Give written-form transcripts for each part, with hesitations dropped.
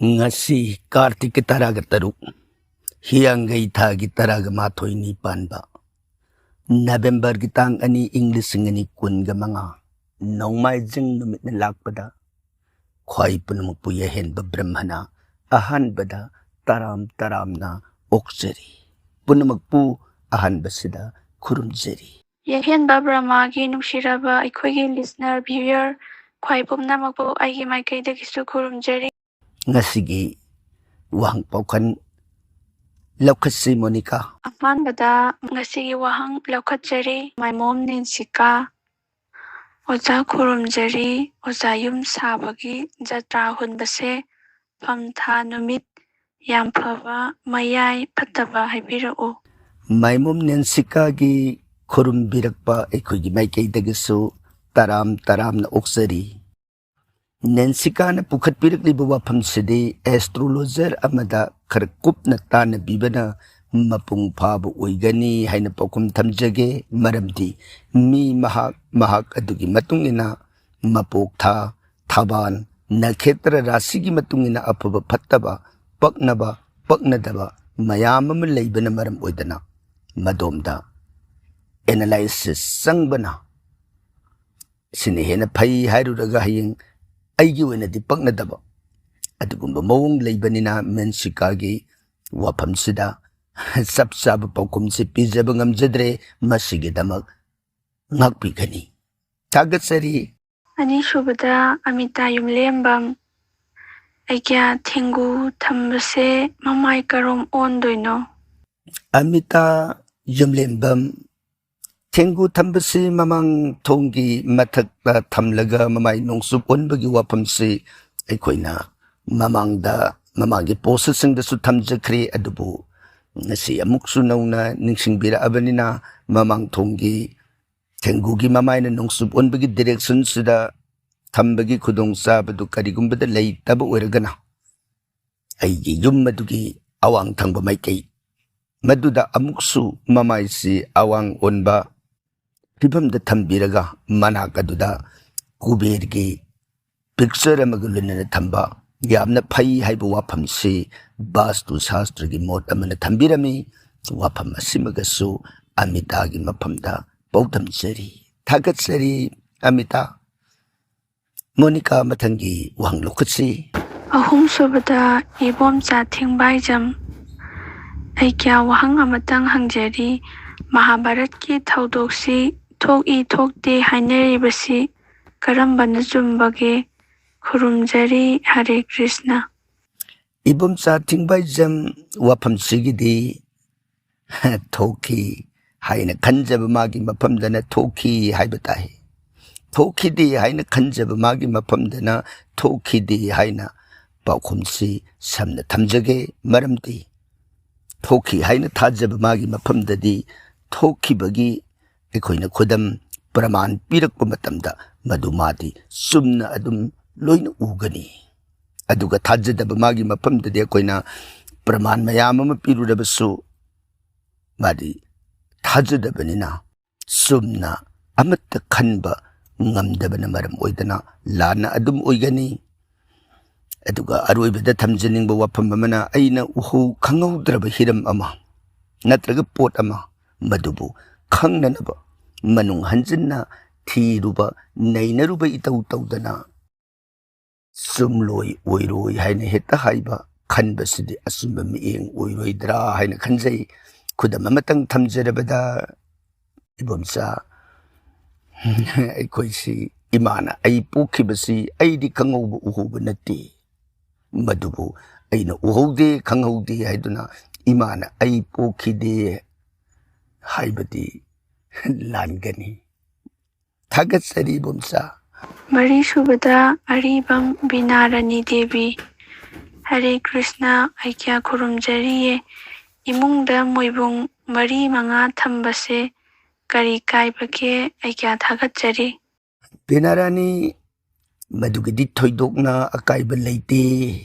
Ngasi Kartik taraga taruk, hiyangay thagi taraga matoy ni panba. November kitang ani English ngani kun ga mga nongmay jing numit na lakpada. Kway punumupuya hen ba brahmana, ahan bada taram na oksari. Punumagpu ahan basida kurumjari. Yahenba Brahmagi nungshiraba aikogi listener viewer kwai pumnamagpo aigi maikaidagisu khurumjari. Ngasigi wahang paukan laukasi Monica. Ahanbada ngasigi wahang laukatjari maimom Nensika oza khurumjari oza yum sabagi jatra hunbase pamtha numit yam phaba mayai phattaba haibirao. Maimom Nensika gi Kurum birakpa aikogi maikaidagisu taram na oksari. Nensika na pukhat pirakliba wafamsidi astrologer amada kharkup na tana bibana mapung phaba oigani haina paukum thamjage maramdi mi mahak adugi matungina mapok tha thaban nakhetra rasigi matungina afaba phattaba paknadaba mayam ama leibana maram oidana madomda analysis sangbana sine hena phai hairuraga hayeng aigi oinadi paknadaba adugumba mawong leibanina Mensikagi wafamsida sapsaba paukumsi pijaba ngamjadre masigidamak ngakpigani. Thagatsari Anisubada Amita Yumlembam Aikya Thengu Thambase Mamai Karom Ondoino. Amita Yumlembam Thengu thambasi mamang thonggi mathakta thamlaga mamai nongsup onbagi wafamsi aikoina mamanggi posasingdasu thamjakhre adubu ngasi amuksu nauna ningsingbira abanina mamang thonggi Thengugi mamaina nongsup onbagi direction sida thambagi khudong sabadu karigumbada leitaba oiragana aigi yum madugi awang thangba maikei maduda amuksu mamaisi awang onba Pibamda thambiraga manakaduda kubergi picture amagulunana thamba yamna phai haibu wafamsi bastu shastragi mot amana thambirami wafam asimagasu Amitagi mapamda paudamjari. Thagatsari Amita. Monica mathangi wahang lokatsi. Ahum subada ibomcha thingbaijam aikya wahang amatang hangjari Mahabharat ki thaudoksi thok-i thokte hainaribasi karambana chumbage khurumjari Hare Krishna. Ibomcha thingbaijam wafamsigidi thoki haina khanjaba magi mafamdana thoki haibatai. Thokidi haina khanjaba magi mafamdana thokidi haina paukhumsi samna thamjage maramdi. Thoki haina thajaba magi mafamdadi thokibagi aikoina khudam praman pirakpa matamda madumadi sumna adum loina ugani. Aduga thajadaba magi mafamdadi aikoina praman mayam ama pirurabasu madi thajadabanina sumna amatta khanba ngamdabana maram oidana lana adum oigani. Aduga aroibada thamjaningba wafam amana aina uhu khangaudraba hiram ama natraga pot ama madubu khangnanaba manung hanjinna thiruba nainaruba itau taudana sumloi oiroi haina heta haiba khanbasidi asumba mieng oiroidra haina khanjai khudam amatang thamjarabada ibomsa aikoisi imana ai pokhibasi aidi khangauba uhuba natti madubu aina uhaude khangaude haiduna imana ai pokhide haibadi langani. Thagatsari bomsa. Mari subada Aribam Binarani Devi Hare Krishna aikya khurumjariye imungda moibung mari manga thambase kari kaibake aikya thagatsari. Binarani madugidi thoidokna akaiba leite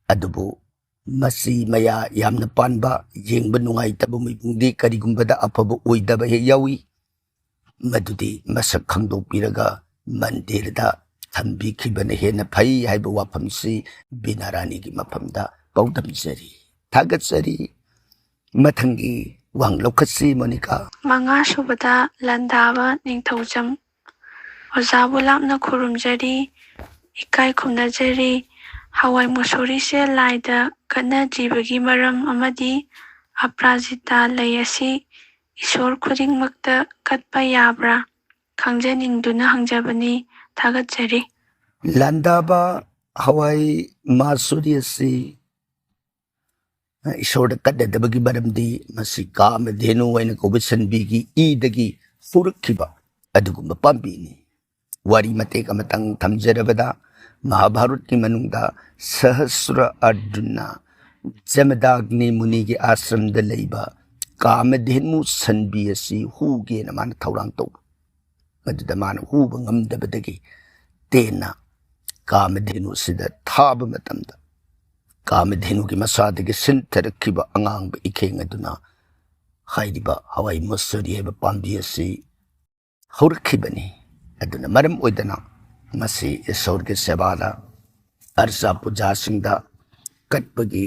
adubu masi maya yamna panba yengba nungaitaba moibungdi karigumbada afaba oidaba he yawi madudi masak khangdokpiraga mandirda ꯊꯝꯕꯤꯈꯤꯕꯅ ꯍꯦꯟꯅ ꯐꯩ ꯍꯥꯏꯕ ꯋꯥꯐꯝꯁꯤ ꯕꯤꯅꯥꯔꯥꯅꯤꯒꯤ ꯃꯐꯝꯗ ꯄꯥꯎꯗꯝꯖꯔꯤ ꯊꯥꯒꯠꯆꯔꯤ ꯃꯊꯪꯒꯤ ꯋꯥꯍꯪ ꯂꯧꯈꯠꯁꯤ Monica ꯃꯉꯥ ꯁꯨꯕꯗ ꯂꯥꯟꯗꯥꯕ ꯅꯤꯡꯊꯧꯖꯝ ꯑꯣꯖꯥꯕꯨ ꯂꯥꯞꯅ ꯈꯨꯔꯨꯝꯖꯔꯤ ꯏꯀꯥꯏ ꯈꯨꯝꯅꯖꯔꯤ ꯍꯋꯥꯏ ꯃꯨꯁꯣꯔꯤꯁꯦ ꯂꯥꯏꯗ ꯀꯠꯅꯖꯤꯕꯒꯤ ꯃꯔꯝ ꯑꯃꯗꯤ ꯑꯄꯔꯥꯖꯤꯇꯥ ꯂꯩ ꯑꯁꯤ ꯏꯁꯣꯔ ꯈꯨꯗꯤꯡꯃꯛꯇ ꯀꯠꯄ ꯌꯥꯕ꯭ꯔꯥ ꯈꯪꯖꯅꯤꯡꯗꯨꯅ ꯍꯪꯖꯕꯅꯤ ꯊꯥꯒꯠꯆꯔꯤ ꯂꯥꯟꯗꯥꯕ ꯍꯋꯥꯏ ꯃꯥꯁꯨꯔꯤ ꯑꯁꯤ ꯏꯁꯣꯔꯗ ꯀꯠꯅꯗꯕꯒꯤ ꯃꯔꯝꯗꯤ ꯃꯁꯤ ꯀꯥꯃꯙꯦꯅꯨ ꯑꯣꯏꯅ ꯀꯧꯕ ꯁꯟꯕꯤꯒꯤ ꯏꯗꯒꯤ ꯍꯧꯔꯛꯈꯤꯕ ꯑꯗꯨꯒꯨꯝꯕ ꯄꯥꯝꯕꯤꯅꯤ ꯋꯥꯔꯤ ꯃꯇꯦꯛ ꯑꯃꯇꯪ ꯊꯝꯖꯔꯕꯗ ꯃꯍꯥꯚꯥꯔꯠꯀꯤ ꯃꯅꯨꯡꯗ ꯁꯍꯁ꯭ꯔ ꯑꯔꯖꯨꯟꯅ ꯖꯃꯗꯥꯒ꯭ꯅꯤ ꯃꯨꯅꯤꯒꯤ ꯑꯥꯁ꯭ꯔꯝꯗ ꯂꯩꯕ ꯀꯥꯃꯙꯦꯅꯨ ꯁꯟꯕꯤ ꯑꯁꯤ ꯍꯨꯒꯦꯅ ꯃꯥꯅ ꯊꯧꯔꯥꯡ ꯇꯧꯕ ꯃꯗꯨꯗ ꯃꯥꯅ ꯍꯨꯕ ꯉꯝꯗꯕꯗꯒꯤ ꯇꯦꯟꯅ ꯀꯥꯃꯙꯦꯅꯨ ꯑꯁꯤꯗ ꯊꯥꯕ ꯃꯇꯝꯗ ꯀꯥꯃꯙꯦꯅꯨꯒꯤ ꯃꯁꯥꯗꯒꯤ ꯁꯤꯟꯊꯔꯛꯈꯤꯕ ꯑꯉꯥꯡꯕ ꯏꯈꯦꯡ ꯑꯗꯨꯅ ꯍꯥꯏꯔꯤꯕ ꯍꯋꯥꯏ ꯃꯨꯁꯣꯔꯤ ꯍꯥꯏꯕ ꯄꯥꯝꯕꯤ ꯑꯁꯤ ꯍꯧꯔꯛꯈꯤꯕꯅꯤ ꯑꯗꯨꯅ ꯃꯔꯝ ꯑꯣꯏꯗꯅ ꯃꯁꯤ ꯏꯁꯣꯔꯒꯤ ꯁꯦꯕꯥꯗ ꯑꯔꯆꯥ ꯄꯨꯖꯥꯁꯤꯡꯗ ꯀꯠꯄꯒꯤ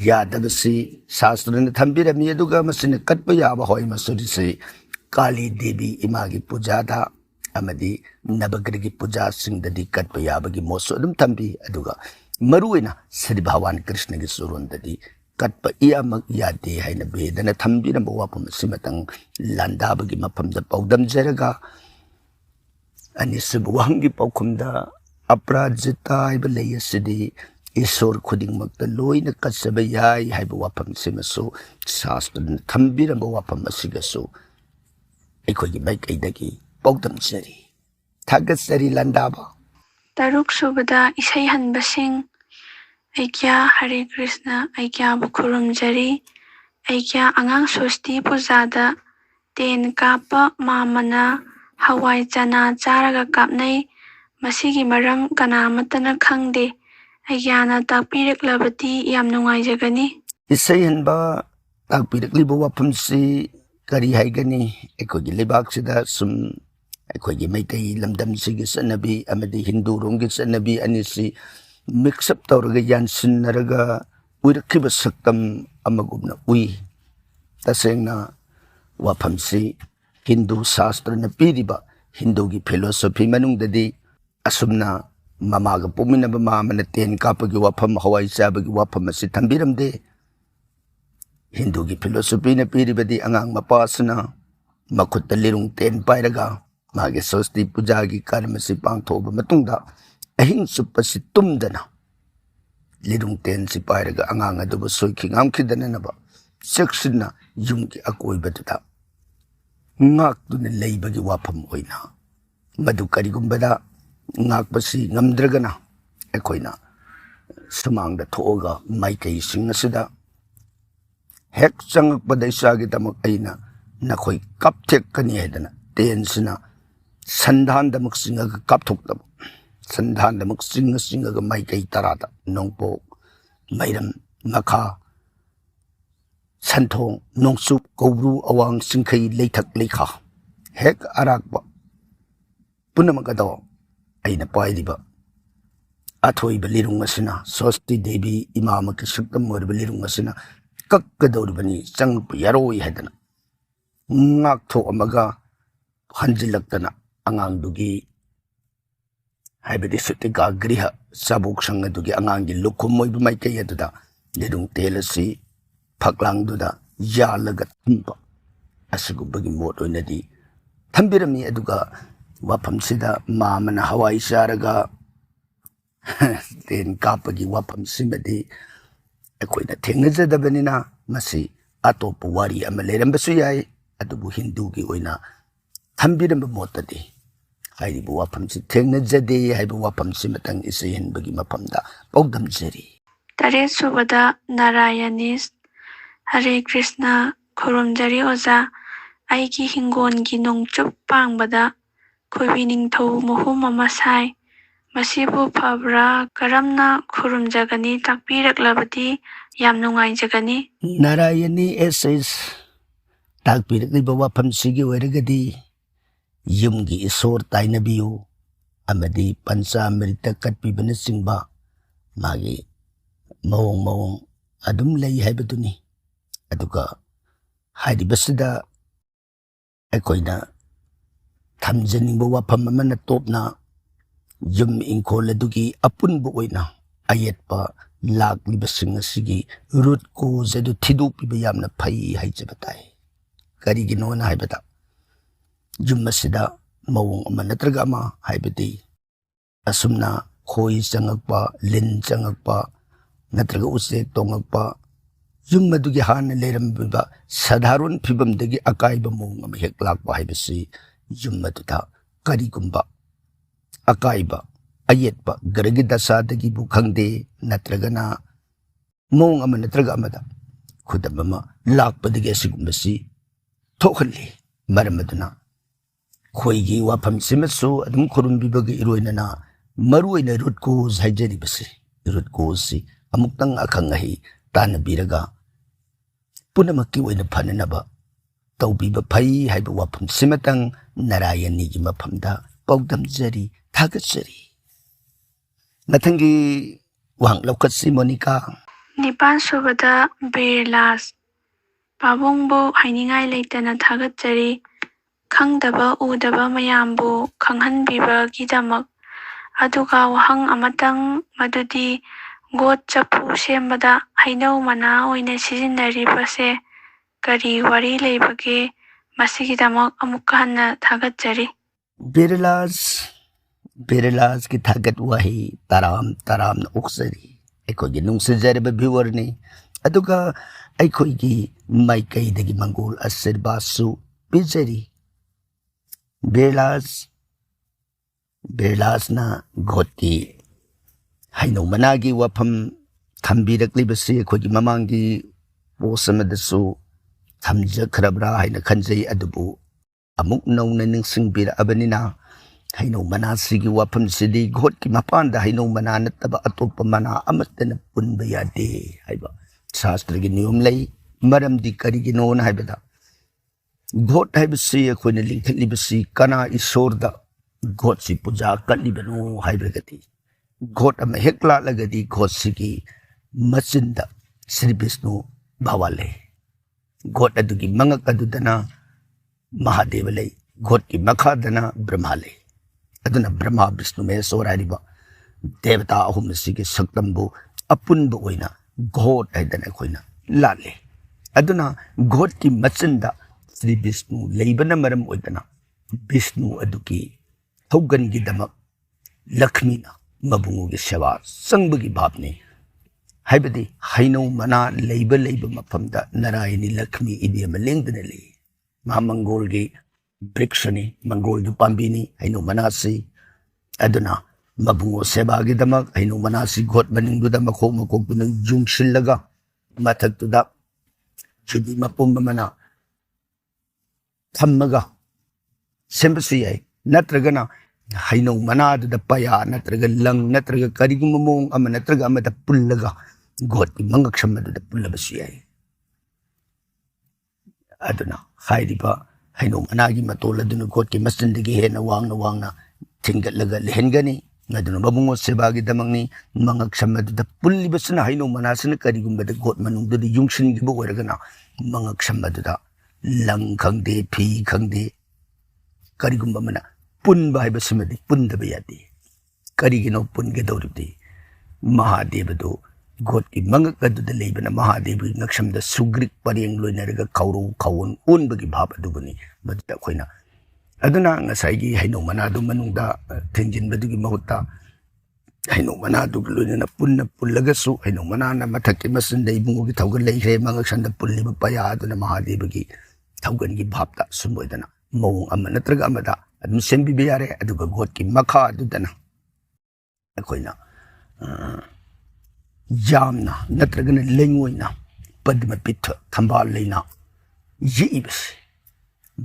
ꯌꯥꯗꯕꯁꯤ ꯁꯥꯁꯇ꯭ꯔꯅ ꯊꯝꯕꯤꯔꯝꯃꯤ ꯑꯗꯨꯒ ꯃꯁꯤꯅ ꯀꯠꯄ ꯌꯥꯕ ꯍꯋꯥꯏ ꯃꯨꯁꯣꯔꯤꯁꯤ ꯀꯥꯂꯤ ꯗꯦꯕꯤ ꯏꯃꯥꯒꯤ ꯄꯨꯖꯥꯗ ꯑꯃꯗꯤ ꯅꯕꯒ꯭ꯔꯍꯒꯤ ꯄꯨꯖꯥꯁꯤꯡꯗꯗꯤ ꯀꯠꯄ ꯌꯥꯕꯒꯤ ꯃꯣꯠꯁꯨ ꯑꯗꯨꯝ ꯊꯝꯕꯤ ꯑꯗꯨꯒ ꯃꯔꯨꯑꯣꯏꯅ ꯁ꯭ꯔꯤ ꯚꯒꯋꯥꯟ ꯀ꯭ꯔꯤꯁꯅꯒꯤ ꯆꯨꯔꯣꯟꯗꯗꯤ ꯀꯠꯄ ꯏꯌꯥꯃꯛ ꯌꯥꯗꯦ ꯍꯥꯏꯅ ꯚꯦꯗꯅ ꯊꯝꯕꯤꯔꯝꯕ ꯋꯥꯐꯝ ꯑꯁꯤꯃꯇꯪ ꯂꯥꯟꯗꯥꯕꯒꯤ ꯃꯐꯝꯗ ꯄꯥꯎꯗꯝꯖꯔꯒ ꯑꯅꯤꯁꯨꯕ ꯋꯥꯍꯪꯒꯤ ꯄꯥꯎꯈꯨꯝꯗ ꯑꯄꯔꯥꯖꯤꯇꯥ ꯍꯥꯏꯕ ꯂꯩ ꯑꯁꯤꯗꯤ ꯏꯁꯣꯔ ꯈꯨꯗꯤꯡꯃꯛꯇ ꯂꯣꯏꯅ ꯀꯠꯆꯕ ꯌꯥꯏ ꯍꯥꯏꯕ ꯋꯥꯐꯝꯁꯤꯃꯁꯨ ꯁꯥꯁꯇ꯭ꯔꯅ ꯊꯝꯕꯤꯔꯝꯕ ꯋꯥꯐꯝ ꯑꯁꯤꯒꯁꯨ ꯑꯩꯈꯣꯏꯒꯤ ꯃꯥꯏꯀꯩꯗꯒꯤ ꯄꯥꯎꯗꯝꯖꯔꯤ ꯊꯥꯒꯠꯆꯔꯤ ꯂꯥꯟꯗꯥꯕ ꯇꯔꯨꯛ ꯁꯨꯕꯗ ꯏꯁꯩ ꯍꯟꯕꯁꯤꯡ ꯑꯩꯒ꯭ꯌꯥ ꯍꯔꯦ ꯀ꯭ꯔꯤꯁꯅ ꯑꯩꯒ꯭ꯌꯥꯕꯨ ꯈꯨꯔꯨꯝꯖꯔꯤ ꯑꯩꯒ꯭ꯌꯥ ꯑꯉꯥꯡ ꯁꯣꯁꯇꯤ ꯄꯨꯖꯥꯗ ꯇꯦꯟ ꯀꯥꯞꯄ ꯃꯥꯝꯃꯅ ꯍꯋꯥꯏ ꯆꯅꯥ ꯆꯥꯔꯒ ꯀꯥꯞꯅꯩ ꯃꯁꯤꯒꯤ ꯃꯔꯝ ꯀꯅꯥ ꯑꯃꯠꯇꯅ ꯈꯪꯗꯦ ꯑꯩꯒ꯭ꯌꯥꯅ ꯇꯥꯛꯄꯤꯔꯛꯂꯕꯗꯤ ꯌꯥꯝ ꯅꯨꯡꯉꯥꯏꯖꯒꯅꯤ ꯏꯁꯩ ꯍꯟꯕ ꯇꯥꯛꯄꯤꯔꯛꯂꯤꯕ ꯋꯥꯐꯝꯁꯤ ꯀꯔꯤ ꯍꯥꯏꯒꯅꯤ ꯑꯩꯈꯣꯏꯒꯤ ꯂꯩꯕꯥꯛꯁꯤꯗ ꯁꯨꯝ ꯑꯩꯈꯣꯏꯒꯤ ꯃꯩꯇꯩ ꯂꯝꯗꯝꯁꯤꯒꯤ ꯆꯠꯅꯕꯤ ꯑꯃꯗꯤ ꯍꯤꯟꯗꯨꯔꯣꯝꯒꯤ ꯆꯠꯅꯕꯤ ꯑꯅꯤꯁꯤ ꯃꯤꯛꯁꯑꯞ ꯇꯧꯔꯒ ꯌꯥꯟꯁꯤꯟꯅꯔꯒ ꯎꯏꯔꯛꯈꯤꯕ ꯁꯛꯇꯝ ꯑꯃꯒꯨꯝꯅ ꯎꯏ ꯇꯁꯦꯡꯅ ꯋꯥꯐꯝꯁꯤ ꯍꯤꯟꯗꯨ ꯁꯥꯁꯇ꯭ꯔꯅ ꯄꯤꯔꯤꯕ ꯍꯤꯟꯗꯨꯒꯤ ꯐꯤꯂꯣꯁꯣꯐꯤ ꯃꯅꯨꯡꯗꯗꯤ ꯑꯁꯨꯝꯅ ꯃꯃꯥꯒ ꯄꯣꯛꯃꯤꯟꯅꯕ ꯃꯥꯃꯅ ꯇꯦꯟ ꯀꯥꯞꯄꯒꯤ ꯋꯥꯐꯝ ꯍꯋꯥꯏ ꯆꯥꯕꯒꯤ ꯋꯥꯐꯝ ꯑꯁꯤ ꯊꯝꯕꯤꯔꯝꯗꯦ ꯍꯤꯟꯗꯨꯒꯤ ꯐꯤꯂꯣꯁꯣꯐꯤꯅ ꯄꯤꯔꯤꯕꯗꯤ ꯑꯉꯥꯡ ꯃꯄꯥꯁꯤꯅ ꯃꯈꯨꯠꯇ ꯂꯤꯔꯨꯡ ꯇꯦꯟ ꯄꯥꯏꯔꯒ ꯃꯥꯒꯤ ꯁꯣꯁꯇꯤ ꯄꯨꯖꯥꯒꯤ ꯀꯔꯃꯁꯤ ꯄꯥꯡꯊꯣꯛꯑꯕ ꯃꯇꯨꯡꯗ ꯑꯍꯤꯡ ꯆꯨꯞꯄꯁꯤ ꯇꯨꯝꯗꯅ ꯂꯤꯔꯨꯡ ꯇꯦꯟꯁꯤ ꯄꯥꯏꯔꯒ ꯑꯉꯥꯡ ꯑꯗꯨꯕꯨ ꯁꯣꯏꯈꯤ ꯉꯥꯝꯈꯤꯗꯅꯅꯕ ꯆꯦꯛꯁꯤꯟꯅ ꯌꯨꯝꯒꯤ ꯑꯀꯣꯏꯕꯗꯨꯗ ꯉꯥꯛꯇꯨꯅ ꯂꯩꯕꯒꯤ ꯋꯥꯐꯝ ꯑꯣꯏꯅ ꯃꯗꯨ ꯀꯔꯤꯒꯨꯝꯕꯗ ꯉꯥꯛꯄꯁꯤ ꯉꯝꯗ꯭ꯔꯒꯅ ꯑꯩꯈꯣꯏꯅ ꯁꯨꯃꯥꯡꯗ ꯊꯣꯛꯑꯒ ꯃꯥꯏꯀꯩꯁꯤꯡ ꯑꯁꯤꯗ ꯍꯦꯛ ꯆꯪꯉꯛꯄꯗ ꯏꯆꯥꯒꯤꯗꯃꯛ ꯑꯩꯅ ꯅꯈꯣꯏ ꯀꯥꯞꯊꯦꯛꯀꯅꯤ ꯍꯥꯏꯗꯅ ꯇꯦꯟꯁꯤꯅ ꯁꯟꯗꯥꯟꯗꯃꯛ ꯆꯤꯡꯉꯒ ꯀꯥꯞꯊꯣꯛꯇꯕ ꯁꯟꯗꯥꯟꯗꯃꯛ ꯆꯤꯡꯉꯒ ꯃꯥꯏꯀꯩ ꯇꯔꯥꯗ ꯅꯣꯡꯄꯣꯛ ꯃꯩꯔꯝ ꯃꯈꯥ ꯁꯟꯊꯣꯡ ꯅꯣꯡꯆꯨꯞ ꯀꯧꯕ꯭ꯔꯨ ꯑꯋꯥꯡ ꯆꯤꯡꯈꯩ ꯂꯩꯊꯛ ꯂꯩꯈꯥ ꯍꯦꯛ ꯑꯔꯥꯛꯄ ꯄꯨꯝꯅꯃꯛ ꯑꯗꯣ ꯑꯩꯅ ꯄꯥꯏꯔꯤꯕ ꯑꯊꯣꯏꯕ ꯂꯤꯔꯨꯡ ꯑꯁꯤꯅ ꯁꯣꯁꯇꯤ ꯗꯦꯕꯤ ꯏꯃꯥꯃꯛꯀꯤ ꯁꯛꯇꯝ ꯑꯣꯏꯔꯤꯕ ꯂꯤꯔꯨꯡ ꯑꯁꯤꯅ ꯀꯛꯀꯗꯧꯔꯤꯕꯅꯤ ꯆꯪꯉꯛꯄ ꯌꯥꯔꯣꯏ ꯍꯥꯏꯗꯅ ꯉꯥꯛꯊꯣꯛꯑꯝꯃꯒ ꯍꯟꯖꯤꯜꯂꯛꯇꯅ ꯑꯉꯥꯡꯗꯨꯒꯤ ꯍꯥꯏꯕꯗꯤ ꯁꯨꯇꯤꯀꯥ ꯒ꯭ꯔꯤꯍ ꯆꯥꯕꯣꯛꯁꯪ ꯑꯗꯨꯒꯤ ꯑꯉꯥꯡꯒꯤ ꯂꯨꯈꯨꯝ ꯑꯣꯏꯕ ꯃꯥꯏꯀꯩ ꯑꯗꯨꯗ ꯂꯤꯔꯨꯡ ꯇꯦꯜ ꯑꯁꯤ ꯐꯛꯂꯥꯡꯗꯨꯗ ꯌꯥꯜꯂꯒ ꯊꯝꯕ ꯑꯁꯤꯒꯨꯝꯕꯒꯤ ꯃꯣꯠ ꯑꯣꯏꯅꯗꯤ ꯊꯝꯕꯤꯔꯝꯃꯤ ꯑꯗꯨꯒ ꯋꯥꯐꯝꯁꯤꯗ ꯃꯥꯃꯅ ꯍꯋꯥꯏ ꯆꯥꯔꯒ ꯇꯦꯟ ꯀꯥꯞꯄꯒꯤ ꯋꯥꯐꯝꯁꯤꯃꯗꯤ ꯑꯩꯈꯣꯏꯅ ꯊꯦꯡꯅꯖꯗꯕꯅꯤꯅ ꯃꯁꯤ ꯑꯇꯣꯞꯄ ꯋꯥꯔꯤ ꯑꯃ ꯂꯩꯔꯝꯕꯁꯨ ꯌꯥꯏ ꯑꯗꯨꯕꯨ ꯍꯤꯟꯗꯨꯒꯤ ꯑꯣꯏꯅ ꯊꯝꯕꯤꯔꯝꯕ ꯃꯣꯠꯇꯗꯤ ꯍꯥꯏꯔꯤꯕ ꯋꯥꯐꯝꯁꯤ ꯊꯦꯡꯅꯖꯗꯦ ꯍꯥꯏꯕ ꯋꯥꯐꯝꯁꯤꯃꯇꯪ ꯏꯁꯩ ꯍꯟꯕꯒꯤ ꯃꯐꯝꯗ ꯄꯥꯎꯗꯝꯖꯔꯤ ꯇꯔꯦꯠ ꯁꯨꯕꯗ ꯅꯥꯔꯥꯌꯅꯤꯁ ꯍꯔꯦ ꯀ꯭ꯔꯤꯁꯅ ꯈꯨꯔꯨꯝꯖꯔꯤ ꯑꯣꯖꯥ ꯑꯩꯒꯤ ꯍꯤꯡꯒꯣꯜꯒꯤ ꯅꯣꯡꯆꯨꯞ ꯄꯥꯡꯕꯗ ꯈꯣꯏꯕꯤ ꯅꯤꯡꯊꯧ ꯃꯍꯨꯝ ꯑꯃ ꯁꯥꯏ ꯃꯁꯤꯕꯨ ꯐꯕ꯭ꯔꯥ ꯀꯔꯝꯅ ꯈꯨꯔꯨꯝꯖꯒꯅꯤ ꯇꯥꯛꯄꯤꯔꯛꯂꯕꯗꯤ ꯌꯥꯝ ꯅꯨꯡꯉꯥꯏꯖꯒꯅꯤ ꯅꯥꯔꯥꯌꯅꯤ ꯑꯦꯁ ꯇꯥꯛꯄꯤꯔꯛꯂꯤꯕ ꯋꯥꯐꯝꯁꯤꯒꯤ ꯑꯣꯏꯔꯒꯗꯤ ꯌꯨꯝꯒꯤ ꯏꯁꯣꯔ ꯇꯥꯏꯅꯕꯤꯌꯨ amadi Panchamrita katpibanachingba magi mawong adum lei haibaduni aduga hairibasida aikoina thamjaningba wafam amana topna yum ingkhol adugi apunba oina ayetpa laklibasing asigi root cause adu thidokpiba yamna phai haijaba tai karigino na haibada yum asida mawong ama natraga ama haibadi asumna khoi changakpa lin changakpa natraga usek tongakpa yum adugi hana leiramba sadharon phibamdagi akaiba mawong ama hek lakpa haibasi yum aduda karigumba akaiba ayetpa garagi dasadagi bu khangde natragana mawong ama natraga amada khudam ama lakpadagi asigumbasi thokhalli maram aduna khoigi wafam simasu adum khurumbibaga iroinana maruina root cause haijaribasi root cause si amuktang akhangahi tanabiraga punamakki oina phananaba tawbiba phai haiba wafam simatang narayani gi mafamda paudamjari thagatjari nathangi wang laukatsi Monica Nipan subada Birlas Pabungbu hainingai leitana thagatjari khangdaba udaba mayambu khanghanbibagidamak aduga wahang amatang madudi got chapu sembada hainau mana oina sijinnaribase kari wari leibage masigidamak amukka hanna thagatjari Birlas ki thagat wahi taram na uksari aikogi nungsijaraba viewer ni aduga aikogi maikaidagi mangol asirbasu pijari Birlas na goti hainau managi wafam thambirakliba aikogi mamangi posamadasu thamjakhrabra haina khanjai adubu amuk nauna ningsingbirabanina hainau manasigi wafam sidi gotki mapanda hainau mana nattaba atopa mana amatana punba yade haiba shastragi niyom lei maramdi karigino na haibada got haibasi akoina lingkhatlibasi kana isorda got si puja katlibano haibragati got ama hekla lagadi got sigi machinda Sri Vishnu bawale got adugi mangak adudana Mahadeva lei got ki makhadana Brahma lei aduna Brahma Vishnu Maheshwara hariba devata ahum sigi saktambu apunba oina got haidana koina lale aduna got ki machinda Sri Vishnu leibana maram oidana Vishnu aduki thogan gi damak Lakshmi na mabungu gi seva sangbagi bhabni haibadi hainau mana leiba mafamda Narayani Lakshmi ibiyama lengdana lei ma mangol gi brikshani mangol du pambini hainau manasi aduna mabungo seva gi damak hainau manasi got maningdu da makok du nang jungsillaga mathaktu da chudi mapumba mana thammaga sembasi yai natragana hainau manadu da paya natraga lang natraga karigum mong ama natraga ama da pullaga got mangak samadu da pullabasi yai aduna hairiba hainau managi matol aduna got ki masindigi hena wangna thingatlaga lehengani aduna babungo sebagi damangni mangak samadu da pullibasna hainau manasna karigum da got manungdu da yungsin gi bo weragana mangak samadu da lang khangde phi khangde karigumba mana punba haibasimadi pundaba yadi karigino punge dawribdi Mahadevadu got ki mangak aduda leibana Mahadevi ngaksamda sugrik pareng loinaraga kauru kawon unbagi bhab adubani madda khoina aduna ngasaigi hainau manadu manungda thenjinbadugi mahutta hainau manadu loinana pullagasu hainau manana mathakki masinda ibungogi thawgan leikre mangak sanda pulliba paya aduna Mahadevagi thawgan gi bhabda sumboidana mawong ama natraga amada adum sembiba yare aduga got ki makha adudana akoina jamna natragana lengoina padma pitha thambal leina yibas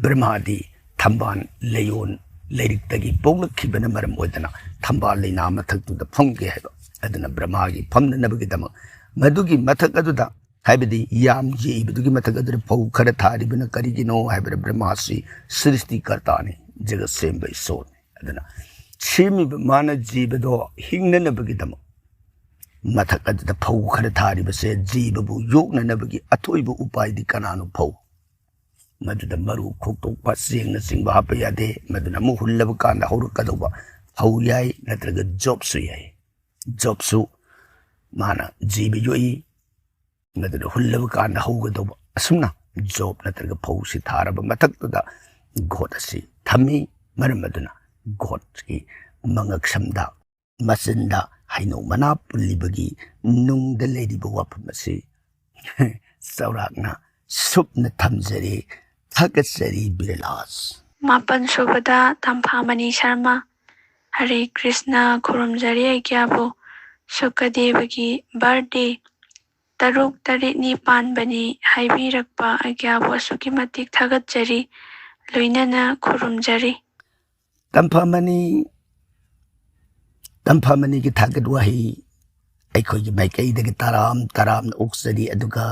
Brahmadi thamban leyon leiriktagi pawlakhibana maram oidana thambal leina mathaktu da phamge haiba aduna Brahmagi phamnabagi dama madugi mathak aduda haibadi yam yibdugi mathak aduda pau khara tharibana karigino haibara Brahmasi srishti kartani jagat semba isone aduna ꯁꯦꯝꯃꯤꯕ ꯃꯥꯅ ꯖꯤꯕꯗꯣ ꯍꯤꯡꯅꯅꯕꯒꯤꯗꯃꯛ ꯃꯊꯛ ꯑꯗꯨꯗ ꯐꯧ ꯈꯔ ꯊꯥꯔꯤꯕꯁꯦ ꯖꯤꯕꯕꯨ ꯌꯣꯛꯅꯅꯕꯒꯤ ꯑꯊꯣꯏꯕ ꯎꯄꯥꯏꯗꯤ ꯀꯅꯥꯅꯣ? ꯐꯧ. ꯃꯗꯨꯗ ꯃꯔꯨ ꯈꯣꯛꯇꯣꯛꯄ ꯆꯦꯡꯅꯆꯤꯡꯕ ꯍꯥꯞꯄ ꯌꯥꯗꯦ. ꯃꯗꯨꯅ ꯑꯃꯨꯛ ꯍꯨꯜꯂꯕ ꯀꯥꯟꯗ ꯍꯧꯔꯛꯀꯗꯧꯕ ꯐꯧ ꯌꯥꯏ ꯅꯠꯇ꯭ꯔꯒ ꯖꯣꯕꯁꯨ ꯌꯥꯏ. ꯖꯣꯕꯁꯨ ꯃꯥꯅ ꯖꯤꯕ ꯌꯣꯛꯏ, ꯃꯗꯨꯅ ꯍꯨꯜꯂꯕ ꯀꯥꯟꯗ ꯍꯧꯒꯗꯧꯕ. ꯑꯁꯨꯝꯅ ꯖꯣꯕ ꯅꯠꯇ꯭ꯔꯒ ꯐꯧꯁꯤ ꯊꯥꯔꯕ ꯃꯊꯛꯇꯨꯗ ꯒꯣꯠ ꯑꯁꯤ ꯊꯝꯃꯤ. ꯃꯔꯝ ꯑꯗꯨꯅ ꯒꯣꯠꯀꯤ ꯃꯉꯛꯁꯝꯗ ꯃꯆꯤꯟꯗ ꯍꯩꯅꯧ ꯃꯅꯥ ꯄꯨꯜꯂꯤꯕꯒꯤ ꯅꯨꯡꯗ ꯂꯩꯔꯤꯕ ꯋꯥꯐꯝ ꯑꯁꯤ ꯆꯥꯎꯔꯥꯛꯅ ꯁꯨꯞꯅ ꯊꯝꯖꯔꯤ. ꯊꯥꯒꯠꯆꯔꯤ ꯕꯤꯔꯂꯥꯁ. ꯃꯥꯄꯟ ꯁꯨꯕꯗ ꯇꯝꯐꯥꯃꯅꯤ ꯁꯔꯃ. ꯍꯔꯦ ꯀ꯭ꯔꯤꯁꯅ, ꯈꯨꯔꯨꯝꯖꯔꯤ ꯑꯩꯒ꯭ꯌꯥꯕꯨ. ꯁꯨꯀꯗꯦꯕꯒꯤ ꯕꯥꯔꯗꯦ 6-9ꯅꯤ ꯄꯥꯟꯕꯅꯤ ꯍꯥꯏꯕꯤꯔꯛꯄ ꯑꯩꯒ꯭ꯌꯥꯕꯨ ꯑꯁꯨꯛꯀꯤ ꯃꯇꯤꯛ ꯊꯥꯒꯠꯆꯔꯤ, ꯂꯣꯏꯅꯅ ꯈꯨꯔꯨꯝꯖꯔꯤ. ꯇꯝꯐꯥꯃꯅꯤꯒꯤ ꯊꯥꯒꯠ ꯋꯥꯍꯩ ꯑꯩꯈꯣꯏꯒꯤ ꯃꯥꯏꯀꯩꯗꯒꯤ ꯇꯔꯥꯝꯅ ꯑꯣꯛꯆꯔꯤ. ꯑꯗꯨꯒ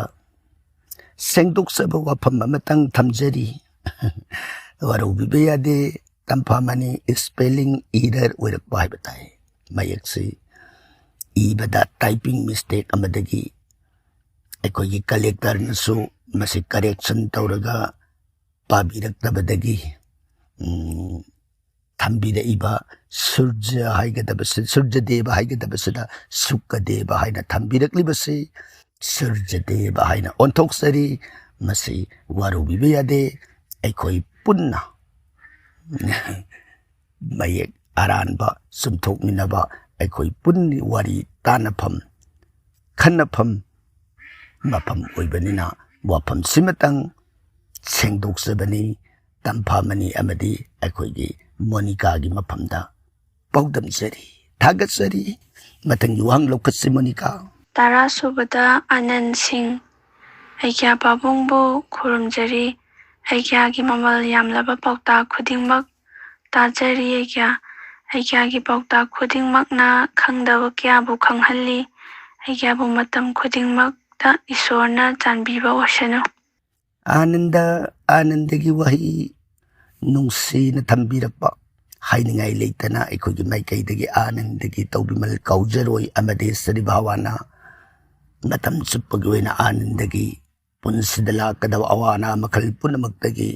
ꯁꯦꯡꯗꯣꯛꯆꯕ ꯋꯥꯐꯝ ꯑꯃꯇꯪ ꯊꯝꯖꯔꯤ. ꯋꯥꯔꯧꯕꯤꯕ ꯌꯥꯗꯦ. ꯇꯝꯐꯥꯃꯅꯤ ꯁ꯭ꯄꯦꯂꯤꯡ ꯏꯔꯔ ꯑꯣꯏꯔꯛꯄ ꯍꯥꯏꯕ ꯇꯥꯏ. ꯃꯌꯦꯛꯁꯤ ꯏꯕꯗ ꯇꯥꯏꯄꯤꯡ ꯃꯤꯁꯇꯦꯛ ꯑꯃꯗꯒꯤ ꯑꯩꯈꯣꯏꯒꯤ ꯀꯂꯦꯛꯇꯔꯅꯁꯨ ꯃꯁꯤ ꯀꯔꯦꯛꯁꯟ ꯇꯧꯔꯒ ꯄꯥꯕꯤꯔꯛꯇꯕꯗꯒꯤ ꯊꯝꯕꯤꯔꯛꯏꯕ ꯁꯨꯔꯖꯗꯦꯕ ꯍꯥꯏꯒꯗꯕꯁꯤꯗ ꯁꯨꯀꯗꯦꯕ ꯍꯥꯏꯅ ꯊꯝꯕꯤꯔꯛꯂꯤꯕꯁꯤ ꯁꯨꯔꯖꯗꯦꯕ ꯍꯥꯏꯅ ꯑꯣꯟꯊꯣꯛꯆꯔꯤ. ꯃꯁꯤ ꯋꯥꯔꯧꯕꯤꯕ ꯌꯥꯗꯦ. ꯑꯩꯈꯣꯏ ꯄꯨꯟꯅ ꯃꯌꯦꯛ ꯑꯔꯥꯟꯕ ꯆꯨꯝꯊꯣꯛꯃꯤꯟꯅꯕ, ꯑꯩꯈꯣꯏ ꯄꯨꯟꯅ ꯋꯥꯔꯤ ꯇꯥꯟꯅꯐꯝ, ꯈꯟꯅꯐꯝ ꯃꯐꯝ ꯑꯣꯏꯕꯅꯤꯅ ꯋꯥꯐꯝꯁꯤꯃꯇꯪ ꯁꯦꯡꯗꯣꯛꯆꯕꯅꯤ. ꯇꯝꯐꯥꯃꯅꯤ ꯑꯃꯗꯤ ꯑꯩꯈꯣꯏꯒꯤ ꯃꯣꯅꯤꯀꯥꯒꯤ ꯃꯐꯝꯗ ꯄꯥꯎꯗꯝꯖꯔꯤ, ꯊꯥꯒꯠꯆꯔꯤ. ꯃꯊꯪꯒꯤ ꯋꯥꯍꯪ ꯂꯧꯈꯠꯁꯤ ꯃꯣꯅꯤꯀꯥ. 10 ꯁꯨꯕꯗ ꯑꯅꯟ ꯁꯤꯡ. ꯑꯩꯒ꯭ꯌꯥ ꯄꯥꯕꯨꯡꯕꯨ ꯈꯨꯔꯨꯝꯖꯔꯤ. ꯑꯩꯒ꯭ꯌꯥꯒꯤ ꯃꯃꯜ ꯌꯥꯝꯂꯕ ꯄꯥꯎꯇꯥꯛ ꯈꯨꯗꯤꯡꯃꯛ ꯇꯥꯖꯔꯤ ꯑꯩꯒ꯭ꯌꯥ. ꯑꯩꯒ꯭ꯌꯥꯒꯤ ꯄꯥꯎꯇꯥꯛ ꯈꯨꯗꯤꯡꯃꯛꯅ ꯈꯪꯗꯕ ꯀꯌꯥꯕꯨ ꯈꯪꯍꯜꯂꯤ. ꯑꯩꯒ꯭ꯌꯥꯕꯨ ꯃꯇꯝ ꯈꯨꯗꯤꯡꯃꯛꯇ ꯏꯁꯣꯔꯅ ꯆꯥꯟꯕꯤꯕ ꯑꯣꯏꯁꯅꯨ. ꯑꯥꯅꯟꯗꯒꯤ ꯋꯥꯍꯩ ꯅꯨꯡꯁꯤꯅ ꯊꯝꯕꯤꯔꯛꯄ, ꯍꯥꯏꯅꯤꯡꯉꯥꯏ ꯂꯩꯇꯅ ꯑꯩꯈꯣꯏꯒꯤ ꯃꯥꯏꯀꯩꯗꯒꯤ ꯑꯥꯅꯟꯗꯒꯤ ꯇꯧꯕꯤꯃꯜ ꯀꯥꯎꯖꯔꯣꯏ. ꯑꯃꯗꯤ ꯁ꯭ꯔꯤ ꯚꯥꯋꯥꯅ ꯃꯇꯝ ꯆꯨꯞꯄꯒꯤ ꯑꯣꯏꯅ ꯑꯥꯅꯟꯗꯒꯤ ꯄꯨꯟꯁꯤꯗ ꯂꯥꯛꯀꯗꯕ ꯑꯋꯥ ꯑꯅꯥ ꯃꯈꯜ ꯄꯨꯝꯅꯃꯛꯇꯒꯤ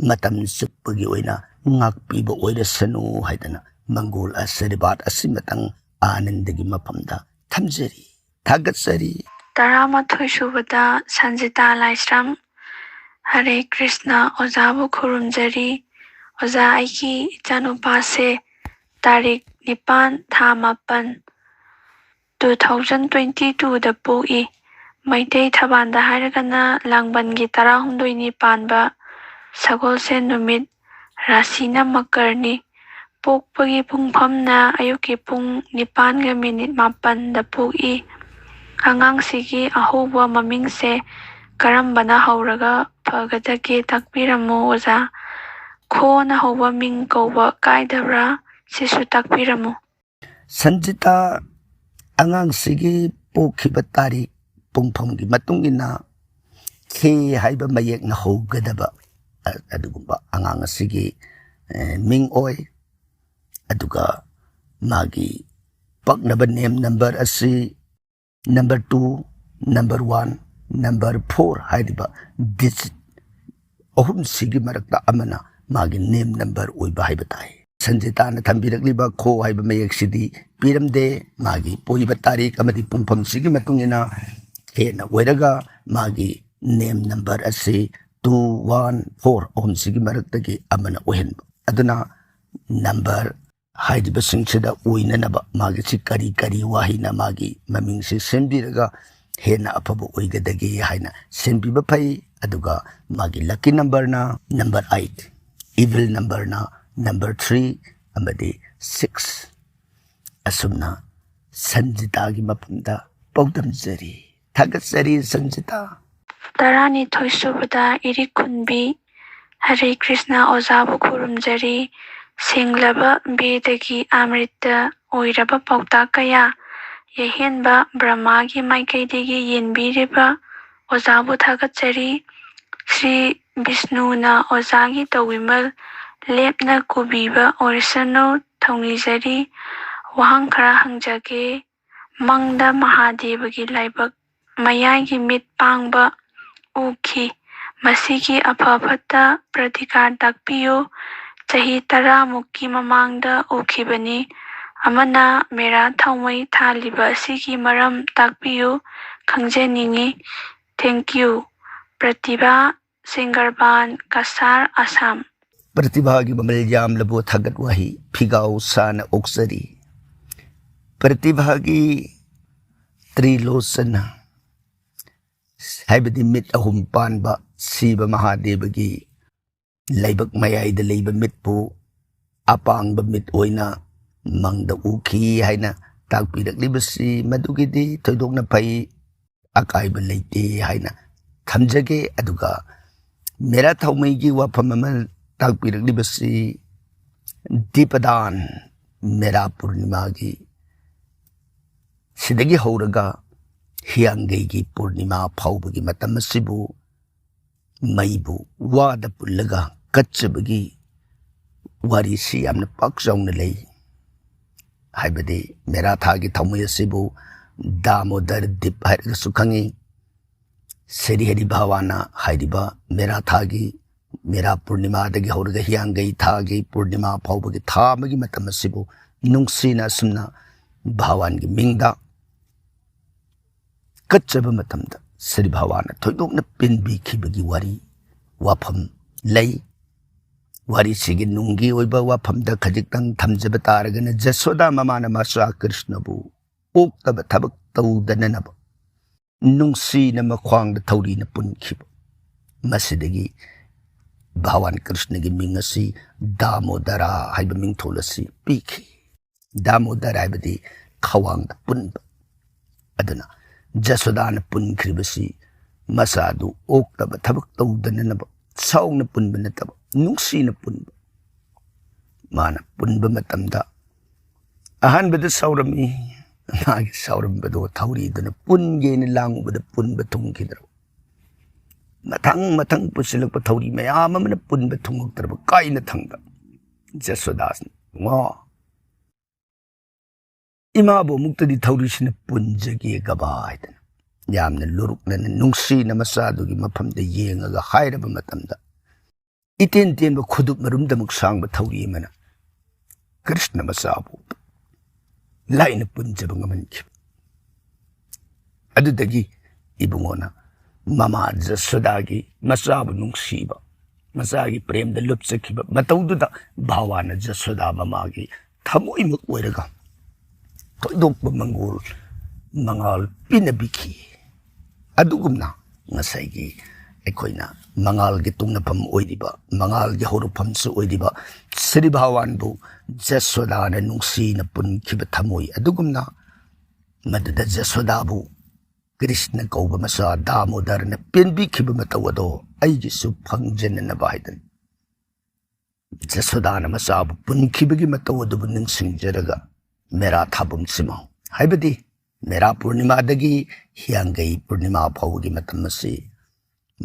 ꯃꯇꯝ ꯆꯨꯞꯄꯒꯤ ꯑꯣꯏꯅ ꯉꯥꯛꯄꯤꯕ ꯑꯣꯏꯔꯁꯅꯨ ꯍꯥꯏꯗꯅ ꯃꯪꯒꯣꯜ ꯑꯥꯁꯤꯔꯕꯥꯗ ꯑꯁꯤꯃꯇꯪ ꯑꯥꯅꯟꯗꯒꯤ ꯃꯐꯝꯗ ꯊꯝꯖꯔꯤ, ꯊꯥꯒꯠꯆꯔꯤ. 11 ꯁꯨꯕꯗ ꯁꯟꯖꯤꯇꯥ ꯂꯥꯏꯁ꯭ꯔꯝ. ꯍꯔꯦ ꯀ꯭ꯔꯤꯁꯅ, ꯑꯣꯖꯥꯕꯨ ꯈꯨꯔꯨꯝꯖꯔꯤ. ꯑꯣꯖꯥ, ꯑꯩꯒꯤ ꯏꯆꯥꯅꯨꯄꯥꯁꯦ ꯇꯥꯔꯤꯛ 9 ꯊꯥ 8, 2022ꯗ ꯄꯣꯛꯏ. ꯃꯩꯇꯩ ꯊꯕꯥꯟꯗ ꯍꯥꯏꯔꯒꯅ ꯂꯥꯡꯕꯟꯒꯤ 18ꯅꯤ ꯄꯥꯟꯕ, ꯁꯒꯣꯜꯁꯦꯟ ꯅꯨꯃꯤꯠ, ꯔꯥꯁꯤꯅ ꯃꯀꯔꯅꯤ. ꯄꯣꯛꯄꯒꯤ ꯄꯨꯡꯐꯝꯅ ꯑꯌꯨꯛꯀꯤ ꯄꯨꯡ 9:07ꯗ ꯄꯣꯛꯏ. ꯑꯉꯥꯡꯁꯤꯒꯤ ꯑꯍꯧꯕ ꯃꯃꯤꯡꯁꯦ ꯀꯔꯝꯕꯅ ꯍꯧꯔꯒ ꯐꯒꯗꯒꯦ ꯇꯥꯛꯄꯤꯔꯝꯃꯨ ꯑꯣꯖꯥ. ꯈꯣꯅ ꯍꯧꯕ ꯃꯤꯡ ꯀꯧꯕ ꯀꯥꯏꯗꯕ꯭ꯔꯥ? ꯁꯤꯁꯨ ꯇꯥꯛꯄꯤꯔꯝꯃꯨ. ꯁꯟꯖꯤꯇꯥ ꯑꯉꯥꯡꯁꯤꯒꯤ ꯄꯣꯛꯈꯤꯕ ꯇꯥꯔꯤꯛ ꯄꯨꯡꯐꯝꯒꯤ ꯃꯇꯨꯡ ꯏꯟꯅ ꯈꯦ ꯍꯥꯏꯕ ꯃꯌꯦꯛꯅ ꯍꯧꯒꯗꯕ ꯑꯗꯨꯒꯨꯝꯕ ꯑꯉꯥꯡ ꯑꯁꯤꯒꯤ ꯃꯤꯡ ꯑꯣꯏ. ꯑꯗꯨꯒ ꯃꯥꯒꯤ ꯄꯛꯅꯕ ꯅꯦꯝ ꯅꯝꯕꯔ ꯑꯁꯤ ꯅꯝꯕꯔ 2, ꯅꯝꯕꯔ 1, ꯅꯝꯕر 4 ꯍꯥꯏꯔꯤꯕ ꯗꯤꯖꯤꯠ ꯑꯍꯨꯝꯁꯤꯒꯤ ꯃꯔꯛꯇ ꯑꯃꯅ ꯃꯥꯒꯤ ꯅꯦꯝ ꯅꯝꯕꯔ ꯑꯣꯏꯕ ꯍꯥꯏꯕ ꯇꯥꯏ. ꯁꯟꯖꯤꯇꯥꯅ ꯊꯝꯕꯤꯔꯛꯂꯤꯕ ꯈꯣ ꯍꯥꯏꯕ ꯃꯌꯦꯛꯁꯤꯗꯤ ꯄꯤꯔꯝꯗꯦ. ꯃꯥꯒꯤ ꯄꯣꯛꯏꯕ ꯇꯥꯔꯤꯛ ꯑꯃꯗꯤ ꯄꯨꯡꯐꯝꯁꯤꯒꯤ ꯃꯇꯨꯡ ꯏꯟꯅ ꯍꯦꯟꯅ ꯑꯣꯏꯔꯒ ꯃꯥꯒꯤ ꯅꯦꯝ ꯅꯝꯕꯔ ꯑꯁꯤ 2, 1, 4 ꯑꯍꯨꯝꯁꯤꯒꯤ ꯃꯔꯛꯇꯒꯤ ꯑꯃꯅ ꯑꯣꯏꯍꯟꯕ. ꯑꯗꯨꯅ ꯅꯝꯕꯔ ꯍꯥꯏꯔꯤꯕꯁꯤꯡꯁꯤꯗ ꯑꯣꯏꯅꯅꯕ ꯃꯥꯒꯤꯁꯤ ꯀꯔꯤ ꯋꯥꯍꯩꯅ ꯃꯥꯒꯤ ꯃꯃꯤꯡꯁꯤ ꯁꯦꯝꯕꯤꯔꯒ ꯍꯦꯟꯅ ꯑꯐꯕ ꯑꯣꯏꯒꯗꯒꯦ ꯍꯥꯏꯅ ꯁꯦꯝꯕꯤꯕ ꯐꯩ. ꯑꯗꯨꯒ ꯃꯥꯒꯤ ꯂꯛꯀꯤ ꯅꯝꯕꯔꯅ ꯅꯝꯕꯔ 8, ꯏꯚꯤꯜ ꯅꯝꯕꯔꯅ ꯅꯝꯕर 3 ꯑꯃꯗꯤ 6. ꯑꯁꯨꯝꯅ ꯁꯟꯖꯤꯇꯥꯒꯤ ꯃꯐꯝꯗ ꯄꯥꯎꯗꯝꯖꯔꯤ, ꯊꯥꯒꯠꯆꯔꯤ ꯁꯟꯖꯤꯇꯥ. 12 ꯁꯨꯕꯗ ꯏꯔꯤꯛ ꯈꯨꯟꯕꯤ. ꯍꯔꯦ ꯀ꯭ꯔꯤꯁꯅ, ꯑꯣꯖꯥꯕꯨ ꯈꯨꯔꯨꯝꯖꯔꯤ. ꯁꯦꯡꯂꯕ ꯕꯦꯗꯒꯤ ꯑꯃ꯭ꯔꯤꯇ ꯑꯣꯏꯔꯕ ꯄꯥꯎꯇꯥꯛꯀꯌꯥ ꯌꯩꯍꯦꯟꯕ ꯕ꯭ꯔꯍ꯭ꯃꯥꯒꯤ ꯃꯥꯏꯀꯩꯗꯒꯤ ꯌꯦꯟꯕꯤꯔꯤꯕ ꯑꯣꯖꯥꯕꯨ ꯊꯥꯒꯠꯆꯔꯤ. ꯁ꯭ꯔꯤ ꯕꯤꯁꯅꯨꯅ ꯑꯣꯖꯥꯒꯤ ꯇꯧꯕꯤꯃꯜ ꯂꯦꯞꯅ ꯀꯨꯕꯤꯕ ꯑꯣꯏꯔꯁꯅꯨ. ꯊꯧꯅꯤꯖꯔꯤ꯫ ꯋꯥꯍꯪ ꯈꯔ ꯍꯪꯖꯒꯦ꯫ ꯃꯪꯗ ꯃꯍꯥꯗꯦꯕꯒꯤ ꯂꯥꯏꯕꯛ ꯃꯌꯥꯏꯒꯤ ꯃꯤꯠ ꯄꯥꯡꯕ ꯎꯈꯤ꯫ ꯃꯁꯤꯒꯤ ꯑꯐ ꯐꯠꯇ ꯄ꯭ꯔꯇꯤꯀꯥꯔ ꯇꯥꯛꯄꯤꯌꯨ꯫ ꯆꯍꯤ 10ꯃꯨꯛꯀꯤ ꯃꯃꯥꯡꯗ ꯎꯈꯤꯕꯅꯤ꯫ ꯑꯃꯅ ꯃꯦꯔꯥ ꯊꯥꯎꯃꯩ ꯊꯥꯜꯂꯤꯕ ꯑꯁꯤꯒꯤ ꯃꯔꯝ ꯇꯥꯛꯄꯤꯌꯨ꯫ ꯈꯪꯖꯅꯤꯡꯉꯤ꯫ Thank you. ꯄ꯭ꯔꯇꯤꯚꯥ ꯁꯤꯡꯒꯔꯕꯥꯟ, ꯀꯁꯥꯔ, ꯑꯁꯥꯝ꯫ ꯄ꯭ꯔꯇꯤꯚꯥꯒꯤ ꯃꯃꯜ ꯌꯥꯝꯂꯕ ꯊꯥꯒꯠ ꯋꯥꯍꯩ ꯐꯤꯒꯥꯎ ꯁꯥꯅ ꯑꯣꯛꯆꯔꯤ꯫ ꯄ꯭ꯔꯇꯤꯚꯥꯒꯤ ꯇ꯭ꯔꯤꯂꯣꯆꯅ ꯍꯥꯏꯕꯗꯤ ꯃꯤꯠ 3 ꯄꯥꯟꯕ ꯁꯤꯕ ꯃꯍꯥꯗꯦꯕꯒꯤ ꯂꯩꯕꯛ ꯃꯌꯥꯏꯗ ꯂꯩꯕ ꯃꯤꯠꯄꯨ ꯑꯄꯥꯡꯕ ꯃꯤꯠ ꯑꯣꯏꯅ ꯃꯪꯗ ꯎꯈꯤ ꯍꯥꯏꯅ ꯇꯥꯛꯄꯤꯔꯛꯂꯤꯕꯁꯤ ꯃꯗꯨꯒꯤꯗꯤ ꯊꯣꯏꯗꯣꯛꯅ ꯐꯩ, ꯑꯀꯥꯏꯕ ꯂꯩꯇꯦ ꯍꯥꯏꯅ ꯊꯝꯖꯒꯦ꯫ ꯑꯗꯨꯒ ꯃꯦꯔꯥ ꯊꯥꯎꯃꯩꯒꯤ ꯋꯥꯐꯝ ꯑꯃ ꯇꯥꯛꯄꯤꯔꯛꯂꯤꯕꯁꯤ ꯗꯤꯄꯗꯥꯟ ꯃꯦꯔꯥ ꯄꯨꯔꯅꯤꯃꯥꯒꯤ ꯁꯤꯗꯒꯤ ꯍꯧꯔꯒ ꯍꯤꯌꯥꯡꯒꯩꯒꯤ ꯄꯨꯔꯅꯤꯃꯥ ꯐꯥꯎꯕꯒꯤ ꯃꯇꯝ ꯑꯁꯤꯕꯨ ꯃꯩꯕꯨ ꯋꯥꯗ ꯄꯨꯜꯂꯒ ꯀꯠꯆꯕꯒꯤ ꯋꯥꯔꯤꯁꯤ ꯌꯥꯝꯅ ꯄꯥꯛ ꯆꯥꯎꯅ ꯂꯩ꯫ ꯍꯥꯏꯕꯗꯤ ꯃꯦꯔꯥ ꯊꯥꯒꯤ ꯊꯥꯎꯃꯩ ꯑꯁꯤꯕꯨ ꯗꯥꯃꯣꯗꯔ ꯗꯤꯞ ꯍꯥꯏꯔꯒꯁꯨ ꯈꯪꯉꯤ꯫ ꯁ꯭ꯔꯤꯍꯔꯤ ꯚꯥꯋꯥꯅ ꯍꯥꯏꯔꯤꯕ ꯃꯦꯔꯥ ꯊꯥꯒꯤ ꯃꯦꯔꯥ ꯄꯨꯔꯅꯤꯃꯥꯗꯒꯤ ꯍꯧꯔꯒ ꯍꯤꯌꯥꯡꯒꯩ ꯊꯥꯒꯤ ꯄꯨꯔꯅꯤꯃꯥ ꯐꯥꯎꯕꯒꯤ ꯊꯥ ꯑꯃꯒꯤ ꯃꯇꯝ ꯑꯁꯤꯕꯨ ꯅꯨꯡꯁꯤꯅ ꯑꯁꯨꯝꯅ ꯚꯥꯋꯥꯟꯒꯤ ꯃꯤꯡꯗ ꯀꯠꯆꯕ ꯃꯇꯝꯗ ꯁ꯭ꯔꯤ ꯚꯥꯋꯥꯅ ꯊꯣꯏꯗꯣꯛꯅ ꯄꯦꯟꯕꯤꯈꯤꯕꯒꯤ ꯋꯥꯐꯝ ꯂꯩ꯫ ꯋꯥꯔꯤꯁꯤꯒꯤ ꯅꯨꯡꯒꯤ ꯑꯣꯏꯕ ꯋꯥꯐꯝꯗ ꯈꯖꯤꯛꯇꯪ ꯊꯝꯖꯕ ꯇꯥꯔꯒꯅ ꯖꯁꯣꯗꯥ ꯃꯃꯥꯅ ꯃꯆꯥ ꯀ꯭ꯔꯤꯁꯅꯕꯨ ꯑꯣꯛꯇꯕ ꯊꯕꯛ ꯇꯧꯗꯅꯅꯕ ꯅꯨꯡꯁꯤꯅ ꯃꯈ꯭ꯋꯥꯡꯗ ꯊꯧꯔꯤꯅ ꯄꯨꯟꯈꯤꯕ꯫ ꯃꯁꯤꯗꯒꯤ ꯚꯥꯋꯥꯟ ꯀ꯭ꯔꯤꯁꯅꯒꯤ ꯃꯤꯡ ꯑꯁꯤ ꯗꯥꯃꯣꯗꯔꯥ ꯍꯥꯏꯕ ꯃꯤꯡꯊꯣꯜ ꯑꯁꯤ ꯄꯤꯈꯤ꯫ ꯗꯥꯃꯣꯗꯔ ꯍꯥꯏꯕꯗꯤ ꯈ꯭ꯋꯥꯡꯗ ꯄꯨꯟꯕ꯫ ꯑꯗꯨꯅ ꯖꯁꯣꯗꯥꯅ ꯄꯨꯟꯈ꯭ꯔꯤꯕꯁꯤ ꯃꯆꯥꯗꯨ ꯑꯣꯛꯇꯕ ꯊꯕꯛ ꯇꯧꯗꯅꯅꯕ ꯁꯥꯎꯅ ꯄꯨꯟꯕ ꯅꯠꯇꯕ ꯅꯨꯡꯁꯤꯅ ꯄꯨꯟꯕ꯫ ꯃꯥꯅ ꯄꯨꯟꯕ ꯃꯇꯝꯗ ꯑꯍꯥꯟꯕꯗ ꯁꯥꯎꯔꯝꯃꯤ꯫ ꯃꯥꯒꯤ ꯁꯥꯎꯔꯝꯕꯗꯣ ꯊꯧꯔꯤꯗꯨꯅ ꯄꯨꯟꯒꯦꯅ ꯂꯥꯡꯉꯨꯕꯗ ꯄꯨꯟꯕ ꯊꯨꯡꯈꯤꯗ꯭ꯔꯕ꯫ ꯃꯊꯪ ꯄꯨꯁꯤꯜꯂꯛꯄ ꯊꯧꯔꯤ ꯃꯌꯥꯝ ꯑꯃꯅ ꯄꯨꯟꯕ ꯊꯨꯡꯉꯛꯇ꯭ꯔꯕ ꯀꯥꯏꯅ ꯊꯪꯗ ꯖꯁꯣꯗꯥꯁꯅ ꯏꯃꯥꯕꯨ ꯑꯃꯨꯛꯇꯗꯤ ꯊꯧꯔꯤꯁꯤꯅ ꯄꯨꯟꯖꯒꯦ ꯒꯕꯥ ꯍꯥꯏꯗꯅ ꯌꯥꯝꯅ ꯂꯨꯔꯨꯛꯅꯅ ꯅꯨꯡꯁꯤꯅ ꯃꯆꯥꯗꯨꯒꯤ ꯃꯐꯝꯗ ꯌꯦꯡꯉꯒ ꯍꯥꯏꯔꯕ ꯃꯇꯝꯗ ꯏꯇꯦꯟ ꯇꯦꯟꯕ ꯈꯨꯗꯨꯞ ꯃꯔꯨꯝꯗꯃꯨꯛ ꯁꯥꯡꯕ ꯊꯧꯔꯤ ꯑꯃꯅ ꯀ꯭ꯔꯤꯁꯅ ꯃꯆꯥꯕꯨ ꯂꯥꯏꯅ ꯄꯨꯟꯖꯕ ꯉꯝꯍꯟꯈꯤꯕ꯫ ꯑꯗꯨꯗꯒꯤ ꯏꯕꯨꯡꯉꯣꯅ ꯃꯃꯥ ꯖꯁꯣꯗꯥꯒꯤ ꯃꯆꯥꯕꯨ ꯅꯨꯡꯁꯤꯕ, ꯃꯆꯥꯒꯤ ꯄ꯭ꯔꯦꯝꯗ ꯂꯨꯞꯆꯈꯤꯕ ꯃꯇꯧꯗꯨꯗ ꯚꯥꯋꯥꯅ ꯖꯁꯣꯗꯥ ꯃꯃꯥꯒꯤ ꯊꯃꯣꯏꯃꯛ ꯑꯣꯏꯔꯒ ꯊꯣꯏꯗꯣꯛꯄ ꯃꯉꯥꯜ ꯄꯤꯅꯕꯤꯈꯤ꯫ ꯑꯗꯨꯒꯨꯝꯅ ꯉꯁꯥꯏꯒꯤ ꯑꯩꯈꯣꯏꯅ ꯃꯉꯥꯜꯒꯤ ꯇꯨꯡꯅꯐꯝ ꯑꯣꯏꯔꯤꯕ, ꯃꯉꯥꯜꯒꯤ ꯍꯧꯔꯛꯐꯝꯁꯨ ꯑꯣꯏꯔꯤꯕ ꯁ꯭ꯔꯤ ꯚꯥꯋꯥꯟꯕꯨ ꯖꯁꯣꯗꯥꯅ ꯅꯨꯡꯁꯤꯅ ꯄꯨꯟꯈꯤꯕ ꯊꯃꯣꯏ ꯑꯗꯨꯒꯨꯝꯅ ꯃꯗꯨꯗ ꯖꯁꯣꯗꯥꯕꯨ ꯀ꯭ꯔꯤꯁꯅ ꯀꯧꯕ ꯃꯆꯥ ꯗꯥꯃꯣꯗꯔꯅ ꯄꯦꯟꯕꯤꯈꯤꯕ ꯃꯇꯧ ꯑꯗꯣ ꯑꯩꯒꯤꯁꯨ ꯐꯪꯖꯅꯅꯕ ꯍꯥꯏꯗꯅ ꯖꯁꯣꯗꯥꯅ ꯃꯆꯥꯕꯨ ꯄꯨꯟꯈꯤꯕꯒꯤ ꯃꯇꯧ ꯑꯗꯨꯕꯨ ꯅꯤꯡꯁꯤꯡꯖꯔꯒ ꯃꯦꯔꯥ ꯊꯥꯕꯨꯡꯁꯤꯃ ꯍꯥꯏꯕꯗꯤ ꯃꯦꯔꯥ ꯄꯨꯔꯅꯤꯃꯥꯗꯒꯤ ꯍꯤꯌꯥꯡꯒꯩ ꯄꯨꯔꯅꯤꯃꯥ ꯐꯥꯎꯕꯒꯤ ꯃꯇꯝ ꯑꯁꯤ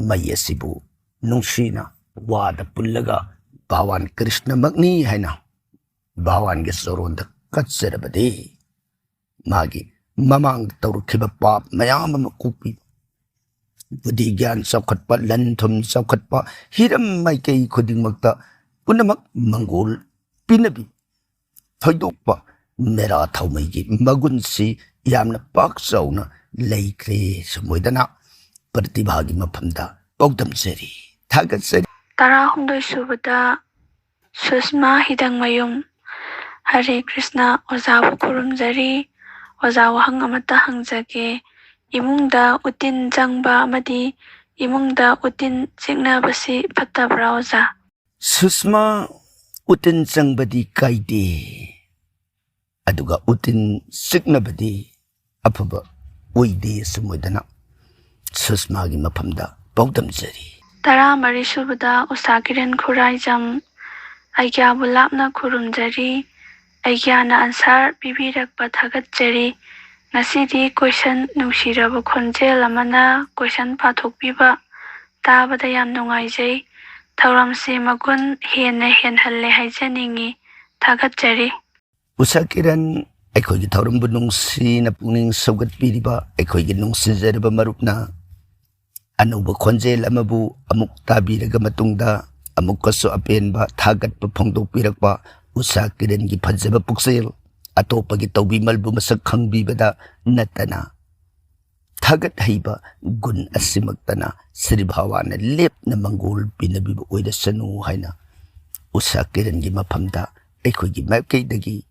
ꯃꯩ ꯑꯁꯤꯕꯨ ꯅꯨꯡꯁꯤꯅ ꯋꯥꯗ ꯄꯨꯜꯂꯒ ꯚꯥꯋꯥꯟ ꯀ꯭ꯔꯤꯁꯅꯃꯛꯅꯤ ꯍꯥꯏꯅ ꯚꯥꯋꯥꯟꯒꯤ ꯆꯣꯔꯣꯟꯗ ꯀꯠꯆꯔꯕꯗꯤ ꯃꯥꯒꯤ ꯃꯃꯥꯡꯗ ꯇꯧꯔꯛꯈꯤꯕ ꯄꯥꯞ ꯃꯌꯥꯝ ꯑꯃ ꯀꯣꯛꯄꯤꯕ, ꯕꯨꯙꯤ ꯒ꯭ꯌꯥꯟ ꯆꯥꯎꯈꯠꯄ, ꯂꯟ ꯊꯨꯝ ꯆꯥꯎꯈꯠꯄ, ꯍꯤꯔꯝ ꯃꯥꯏꯀꯩ ꯈꯨꯗꯤꯡꯃꯛꯇ ꯄꯨꯝꯅꯃꯛ ꯃꯪꯒꯣꯜ ꯄꯤꯅꯕꯤ ꯊꯣꯏꯗꯣꯛꯄ ꯃꯦꯔꯥ ꯊꯥꯎꯃꯩꯒꯤ ꯃꯒꯨꯟꯁꯤ ꯌꯥꯝꯅ ꯄꯥꯛ ꯆꯥꯎꯅ ꯂꯩꯈ꯭ꯔꯦ꯫ ꯁꯨꯝꯃꯣꯏꯗꯅ ꯄ꯭ꯔꯇꯤꯚꯥꯒꯤ ꯃꯐꯝꯗ ꯄꯥꯎꯗꯝꯖꯔꯤ, ꯊꯥꯒꯠꯆꯔꯤ꯫ 11ꯁꯨꯕꯗ ꯁꯨꯁꯃꯥ ꯍꯤꯗꯪꯃꯌꯨꯝ꯫ ꯍꯔꯦ ꯀ꯭ꯔꯤꯁꯅ, ꯑꯣꯖꯥꯕꯨ ꯈꯨꯔꯨꯝꯖꯔꯤ꯫ ꯑꯣꯖꯥ ꯋꯥꯍꯪ ꯑꯃꯠꯇ ꯍꯪꯖꯒꯦ꯫ ꯏꯃꯨꯡꯗ ꯎꯇꯤꯟ ꯆꯪꯕ ꯑꯃꯗꯤ ꯏꯃꯨꯡꯗ ꯎꯇꯤꯟ ꯆꯤꯛꯅꯕꯁꯤ ꯐꯠꯇꯕ꯭ꯔꯥ ꯑꯣꯖꯥ? ꯁꯨꯁꯃꯥ, ꯎꯇꯤꯟ ꯆꯪꯕꯗꯤ ꯀꯥꯏꯗꯦ, ꯑꯗꯨꯒ ꯎꯇꯤꯟ ꯆꯤꯛꯅꯕꯗꯤ ꯑꯐꯕ ꯑꯣꯏꯗꯦ꯫ ꯁꯨꯝꯃꯣꯏꯗꯅ ꯁꯨꯁꯃꯥꯒꯤ ꯃꯐꯝꯗ ꯄꯥꯎꯗꯝꯖꯔꯤ꯫ 13ꯁꯨꯕꯗ ꯎꯁꯥꯀꯤꯔꯟ ꯈꯨꯔꯥꯏꯖꯝ꯫ ꯑꯩꯒ꯭ꯌꯥꯕꯨ ꯂꯥꯞꯅ ꯈꯨꯔꯨꯝꯖꯔꯤ꯫ ꯑꯩꯒ꯭ꯌꯥꯅ ꯑꯟꯁꯥꯔ ꯄꯤꯕꯤꯔꯛꯄ ꯊꯥꯒꯠꯆꯔꯤ꯫ ꯉꯁꯤꯗꯤ ꯀꯣꯏꯁꯟ ꯅꯨꯡꯁꯤꯔꯕ ꯈꯣꯟꯖꯦꯜ ꯑꯃꯅ ꯀꯣꯏꯁꯟ ꯄꯥꯊꯣꯛꯄꯤꯕ ꯇꯥꯕꯗ ꯌꯥꯝ ꯅꯨꯡꯉꯥꯏꯖꯩ꯫ ꯊꯧꯔꯝꯁꯤ ꯃꯒꯨꯟ ꯍꯦꯟꯅ ꯍꯦꯟꯍꯜꯂꯦ ꯍꯥꯏꯖꯅꯤꯡꯉꯤ꯫ ꯊꯥꯒꯠꯆꯔꯤ꯫ Usa Kiran ꯑꯩꯈꯣꯏꯒꯤ ꯊꯧꯔꯝꯕꯨ ꯅꯨꯡꯁꯤꯅ ꯄꯨꯛꯅꯤꯡ ꯁꯧꯒꯠꯄꯤꯔꯤꯕ ꯑꯩꯈꯣꯏꯒꯤ ꯅꯨꯡꯁꯤꯖꯔꯕ ꯃꯔꯨꯞꯅ ꯑꯅꯧꯕ ꯈꯣꯟꯖꯦꯜ ꯑꯃꯕꯨ ꯑꯃꯨꯛ ꯇꯥꯕꯤꯔꯒ ꯃꯇꯨꯡꯗ ꯑꯃꯨꯛꯀꯁꯨ ꯑꯄꯦꯟꯕ ꯊꯥꯒꯠꯄ ꯐꯣꯡꯗꯣꯛꯄꯤꯔꯛꯄ ꯎꯁꯥ ꯀꯤꯔꯟꯒꯤ ꯐꯖꯕ ꯄꯨꯛꯆꯦꯜ ꯑꯇꯣꯞꯄꯒꯤ ꯇꯧꯕꯤꯃꯜꯕꯨ ꯃꯁꯛ ꯈꯪꯕꯤꯕꯗ ꯅꯠꯇꯅ ꯊꯥꯒꯠ ꯍꯩꯕ ꯒꯨꯟ ꯑꯁꯤꯃꯛꯇꯅ ꯁ꯭ꯔꯤ ꯚꯥꯋꯥꯅ ꯂꯦꯞꯅ ꯃꯪꯒꯣꯜ ꯄꯤꯅꯕꯤꯕ ꯑꯣꯏꯔꯁꯅꯨ ꯍꯥꯏꯅ ꯎꯁꯥ ꯀꯤꯔꯟꯒꯤ ꯃꯐꯝꯗ ꯑꯩꯈꯣꯏꯒꯤ ꯃꯥꯏꯀꯩꯗꯒꯤ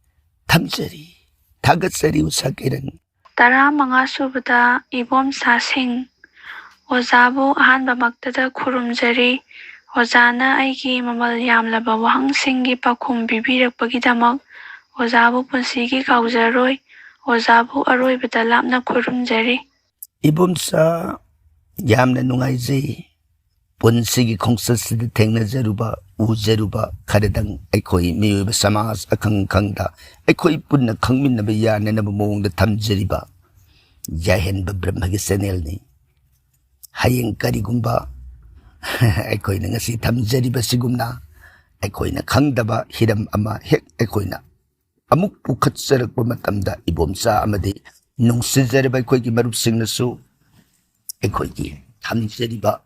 ꯊꯝꯖꯔꯤ. Thagat-sari Usha Kiran. 15 ꯁꯨꯕꯗ ꯏꯕꯣꯝꯁꯥ ꯁꯤꯡ ꯑꯣꯖꯥꯕꯨ ꯑꯍꯥꯟꯕꯃꯛꯇꯗ ꯈꯨꯔꯨꯝꯖꯔꯤ. ꯑꯣꯖꯥꯅ ꯑꯩꯒꯤ ꯃꯃꯜ ꯌꯥꯝꯂꯕ ꯋꯥꯍꯪꯁꯤꯡꯒꯤ ꯄꯥꯎꯈꯨꯝ ꯄꯤꯕꯤꯔꯛꯄꯒꯤꯗꯃꯛ ꯑꯣꯖꯥꯕꯨ ꯄꯨꯟꯁꯤꯒꯤ ꯀꯥꯎꯖꯔꯣꯏ. ꯑꯣꯖꯥꯕꯨ ꯑꯔꯣꯏꯕꯗ ꯂꯥꯞꯅ ꯈꯨꯔꯨꯝꯖꯔꯤ. Ibomsa yamna nungaijai. Punsigi khongsatsida thengnajaruba ujaruba kharadang aikhoi miyuba samaj akhang khangda aikhoi punna khangminnaba yananaba mawongda thamjariba yahenba brahmagi channel ni hayeng karigumba ꯑꯩꯈꯣꯏꯅ ꯉꯁꯤ ꯊꯝꯖꯔꯤꯕꯁꯤꯒꯨꯝꯅ ꯑꯩꯈꯣꯏꯅ ꯈꯪꯗꯕ ꯍꯤꯔꯝ ꯑꯃ ꯍꯦꯛ ꯑꯩꯈꯣꯏꯅ ꯑꯃꯨꯛ ꯄꯨꯈꯠꯆꯔꯛꯄ ꯃꯇꯝꯗ ꯏꯕꯣꯝꯆꯥ ꯑꯃꯗꯤ ꯅꯨꯡꯁꯤꯖꯔꯕ ꯑꯩꯈꯣꯏꯒꯤ ꯃꯔꯨꯞꯁꯤꯡꯅꯁꯨ ꯑꯩꯈꯣꯏꯒꯤ ꯊꯝꯖꯔꯤꯕ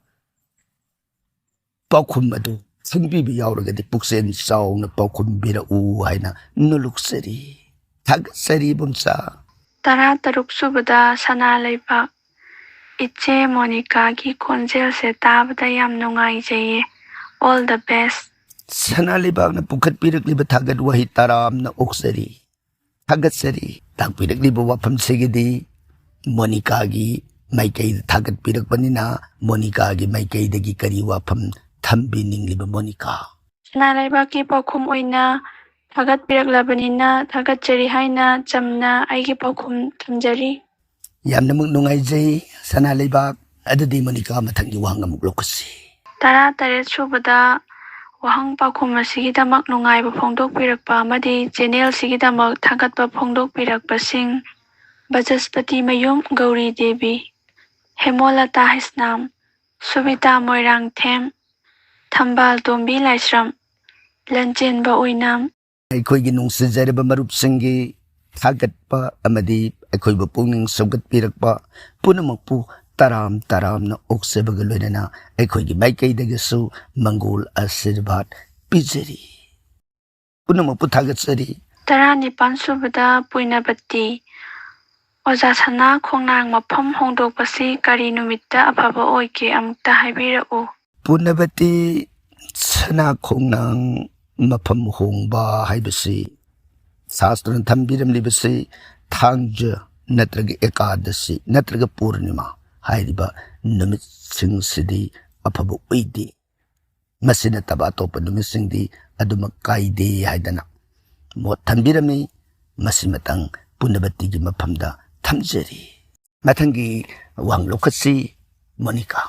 ꯄꯥꯎꯈꯨꯝ ꯑꯗꯨ ꯈꯪꯕꯤꯕ ꯌꯥꯎꯔꯒꯗꯤ ꯄꯨꯛꯆꯦꯜ ꯆꯥꯎꯅ ꯄꯥꯎꯈꯨꯝꯕꯤꯔꯛꯎ ꯍꯥꯏꯅ ꯅꯣꯜꯂꯨꯛꯆꯔꯤ. ꯊꯥꯒꯠꯆꯔꯤ ꯏꯕꯣꯝꯆꯥ. 13 ꯁꯨꯕꯗ ꯁꯅꯥꯂꯩꯕꯥꯛ ꯏꯆꯦ ꯃꯣꯅꯤꯀꯥꯒꯤ ꯈꯣꯟꯖꯦꯜꯁꯦ ꯇꯥꯕꯗ ꯌꯥꯝ ꯅꯨꯡꯉꯥꯏꯖꯩꯌꯦ. All the best. ꯁꯅꯥꯂꯩꯕꯥꯛꯅ ꯄꯨꯈꯠꯄꯤꯔꯛꯂꯤꯕ ꯊꯥꯒꯠ ꯋꯥꯍꯩ ꯇꯔꯥꯝꯅ ꯑꯣꯛꯆꯔꯤ. ꯊꯥꯒꯠꯆꯔꯤ. ꯇꯥꯛꯄꯤꯔꯛꯂꯤꯕ ꯋꯥꯐꯝꯁꯤꯒꯤꯗꯤ ꯃꯣꯅꯤꯀꯥꯒꯤ ꯃꯥꯏꯀꯩꯗ ꯊꯥꯒꯠꯄꯤꯔꯛꯄꯅꯤꯅ ꯃꯣꯅꯤꯀꯥꯒꯤ ꯃꯥꯏꯀꯩꯗꯒꯤ ꯀꯔꯤ ꯋꯥꯐꯝ ꯊꯝꯕꯤꯅꯤꯡꯂꯤꯕ ꯃꯣꯅꯤꯀꯥ? ꯁꯅꯥꯂꯩꯕꯥꯛꯀꯤ ꯄꯥꯎꯈꯨꯝ ꯑꯣꯏꯅ ꯊꯥꯒꯠꯄꯤꯔꯛꯂꯕꯅꯤꯅ ꯊꯥꯒꯠꯆꯔꯤ ꯍꯥꯏꯅ ꯆꯝꯅ ꯑꯩꯒꯤ ꯄꯥꯎꯈꯨꯝ ꯊꯝꯖꯔꯤ. ꯌꯥꯝꯅꯃꯛ ꯅꯨꯡꯉꯥꯏꯖꯩ ꯁꯅꯥꯂꯩꯕꯥꯛ. ꯑꯗꯨꯗꯤ ꯃꯣꯅꯤꯀꯥ ꯃꯊꯪꯒꯤ ꯋꯥꯍꯪ ꯑꯃꯨꯛ ꯂꯧꯈꯠꯁꯤ. 18 ꯁꯨꯕꯗ ꯋꯥꯍꯪ ꯄꯥꯎꯈꯨꯝ ꯑꯁꯤꯒꯤꯗꯃꯛ ꯅꯨꯡꯉꯥꯏꯕ ꯐꯣꯡꯗꯣꯛꯄꯤꯔꯛꯄ ꯑꯃꯗꯤ ꯆꯦꯅꯦꯜꯁꯤꯒꯤꯗꯃꯛ ꯊꯥꯒꯠꯄ ꯐꯣꯡꯗꯣꯛꯄꯤꯔꯛꯄꯁꯤꯡ: ꯕꯆꯁꯄꯇꯤꯃꯌꯨꯝ ꯒꯧꯔꯤ ꯗꯦꯕꯤ, ꯍꯦꯃꯣꯂꯇꯥ ꯍꯩꯁꯅꯥꯝ, ꯁꯨꯕꯤꯇꯥ ꯃꯣꯏꯔꯥꯡꯊꯦꯝ, ꯊꯝꯕꯥꯜ ꯇꯣꯝꯕꯤ ꯂꯥꯏꯁ꯭ꯔꯝ, ꯂꯟꯆꯦꯟꯕ ꯑꯣꯏꯅꯥꯝ. ꯑꯩꯈꯣꯏꯒꯤ ꯅꯨꯡꯁꯤꯖꯔꯕ ꯃꯔꯨꯞꯁꯤꯡꯒꯤ ꯊꯥꯒꯠꯄ ꯑꯃꯗꯤ ꯑꯩꯈꯣꯏꯕꯨ ꯄꯨꯛꯅꯤꯡ ꯁꯧꯒꯠꯄꯤꯔꯛꯄ ꯄꯨꯝꯅꯃꯛꯄꯨ ꯇꯔꯥꯝ ꯇꯔꯥꯝꯅ ꯑꯣꯛꯆꯕꯒ ꯂꯣꯏꯅꯅ ꯑꯩꯈꯣꯏꯒꯤ ꯃꯥꯏꯀꯩꯗꯒꯤꯁꯨ ꯃꯪꯒꯣꯜ ꯑꯥꯁꯤꯔꯕꯥꯗ ꯄꯤꯖꯔꯤ. ꯄꯨꯝꯅꯃꯛꯄꯨ ꯊꯥꯒꯠꯆꯔꯤ. 19 ꯁꯨꯕꯗ ꯄꯨꯏꯅꯕꯇꯤ ꯑꯣꯖꯥ ꯁꯅꯥ ꯈꯣꯡꯅꯥꯡ ꯃꯐꯝ ꯍꯣꯡꯗꯣꯛꯄꯁꯤ ꯀꯔꯤ ꯅꯨꯃꯤꯠꯇ ꯑꯐꯕ ꯑꯣꯏꯒꯦ ꯑꯃꯨꯛꯇ ꯍꯥꯏꯕꯤꯔꯛꯎ. ꯄꯨꯅꯕꯇꯤ ꯁꯅꯥ ꯈꯣꯡꯅꯥꯡ ꯃꯐꯝ ꯍꯣꯡꯕ ꯍꯥꯏꯕꯁꯤ ꯁꯥꯁꯇ꯭ꯔꯅ ꯊꯝꯕꯤꯔꯝꯂꯤꯕꯁꯤ ꯊꯥꯡꯖ ꯅꯠꯇ꯭ꯔꯒ ꯑꯦꯀꯥꯗꯁꯤ ꯅꯠꯇ꯭ꯔꯒ ꯄꯨꯔꯅꯤꯃꯥ ꯍꯥꯏꯔꯤꯕ ꯅꯨꯃꯤꯠꯁꯤꯡꯁꯤꯗꯤ ꯑꯐꯕ ꯑꯣꯏꯗꯦ. ꯃꯁꯤ ꯅꯠꯇꯕ ꯑꯇꯣꯞꯄ ꯅꯨꯃꯤꯠꯁꯤꯡꯗꯤ ꯑꯗꯨꯃꯛ ꯀꯥꯏꯗꯦ ꯍꯥꯏꯗꯅ ꯃꯣꯠ ꯊꯝꯕꯤꯔꯝꯃꯤ. ꯃꯁꯤꯃꯇꯪ ꯄꯨꯅꯕꯇꯤꯒꯤ ꯃꯐꯝꯗ ꯊꯝꯖꯔꯤ. ꯃꯊꯪꯒꯤ ꯋꯥꯍꯪ ꯂꯧꯈꯠꯁꯤ ꯃꯣꯅꯤꯀꯥ.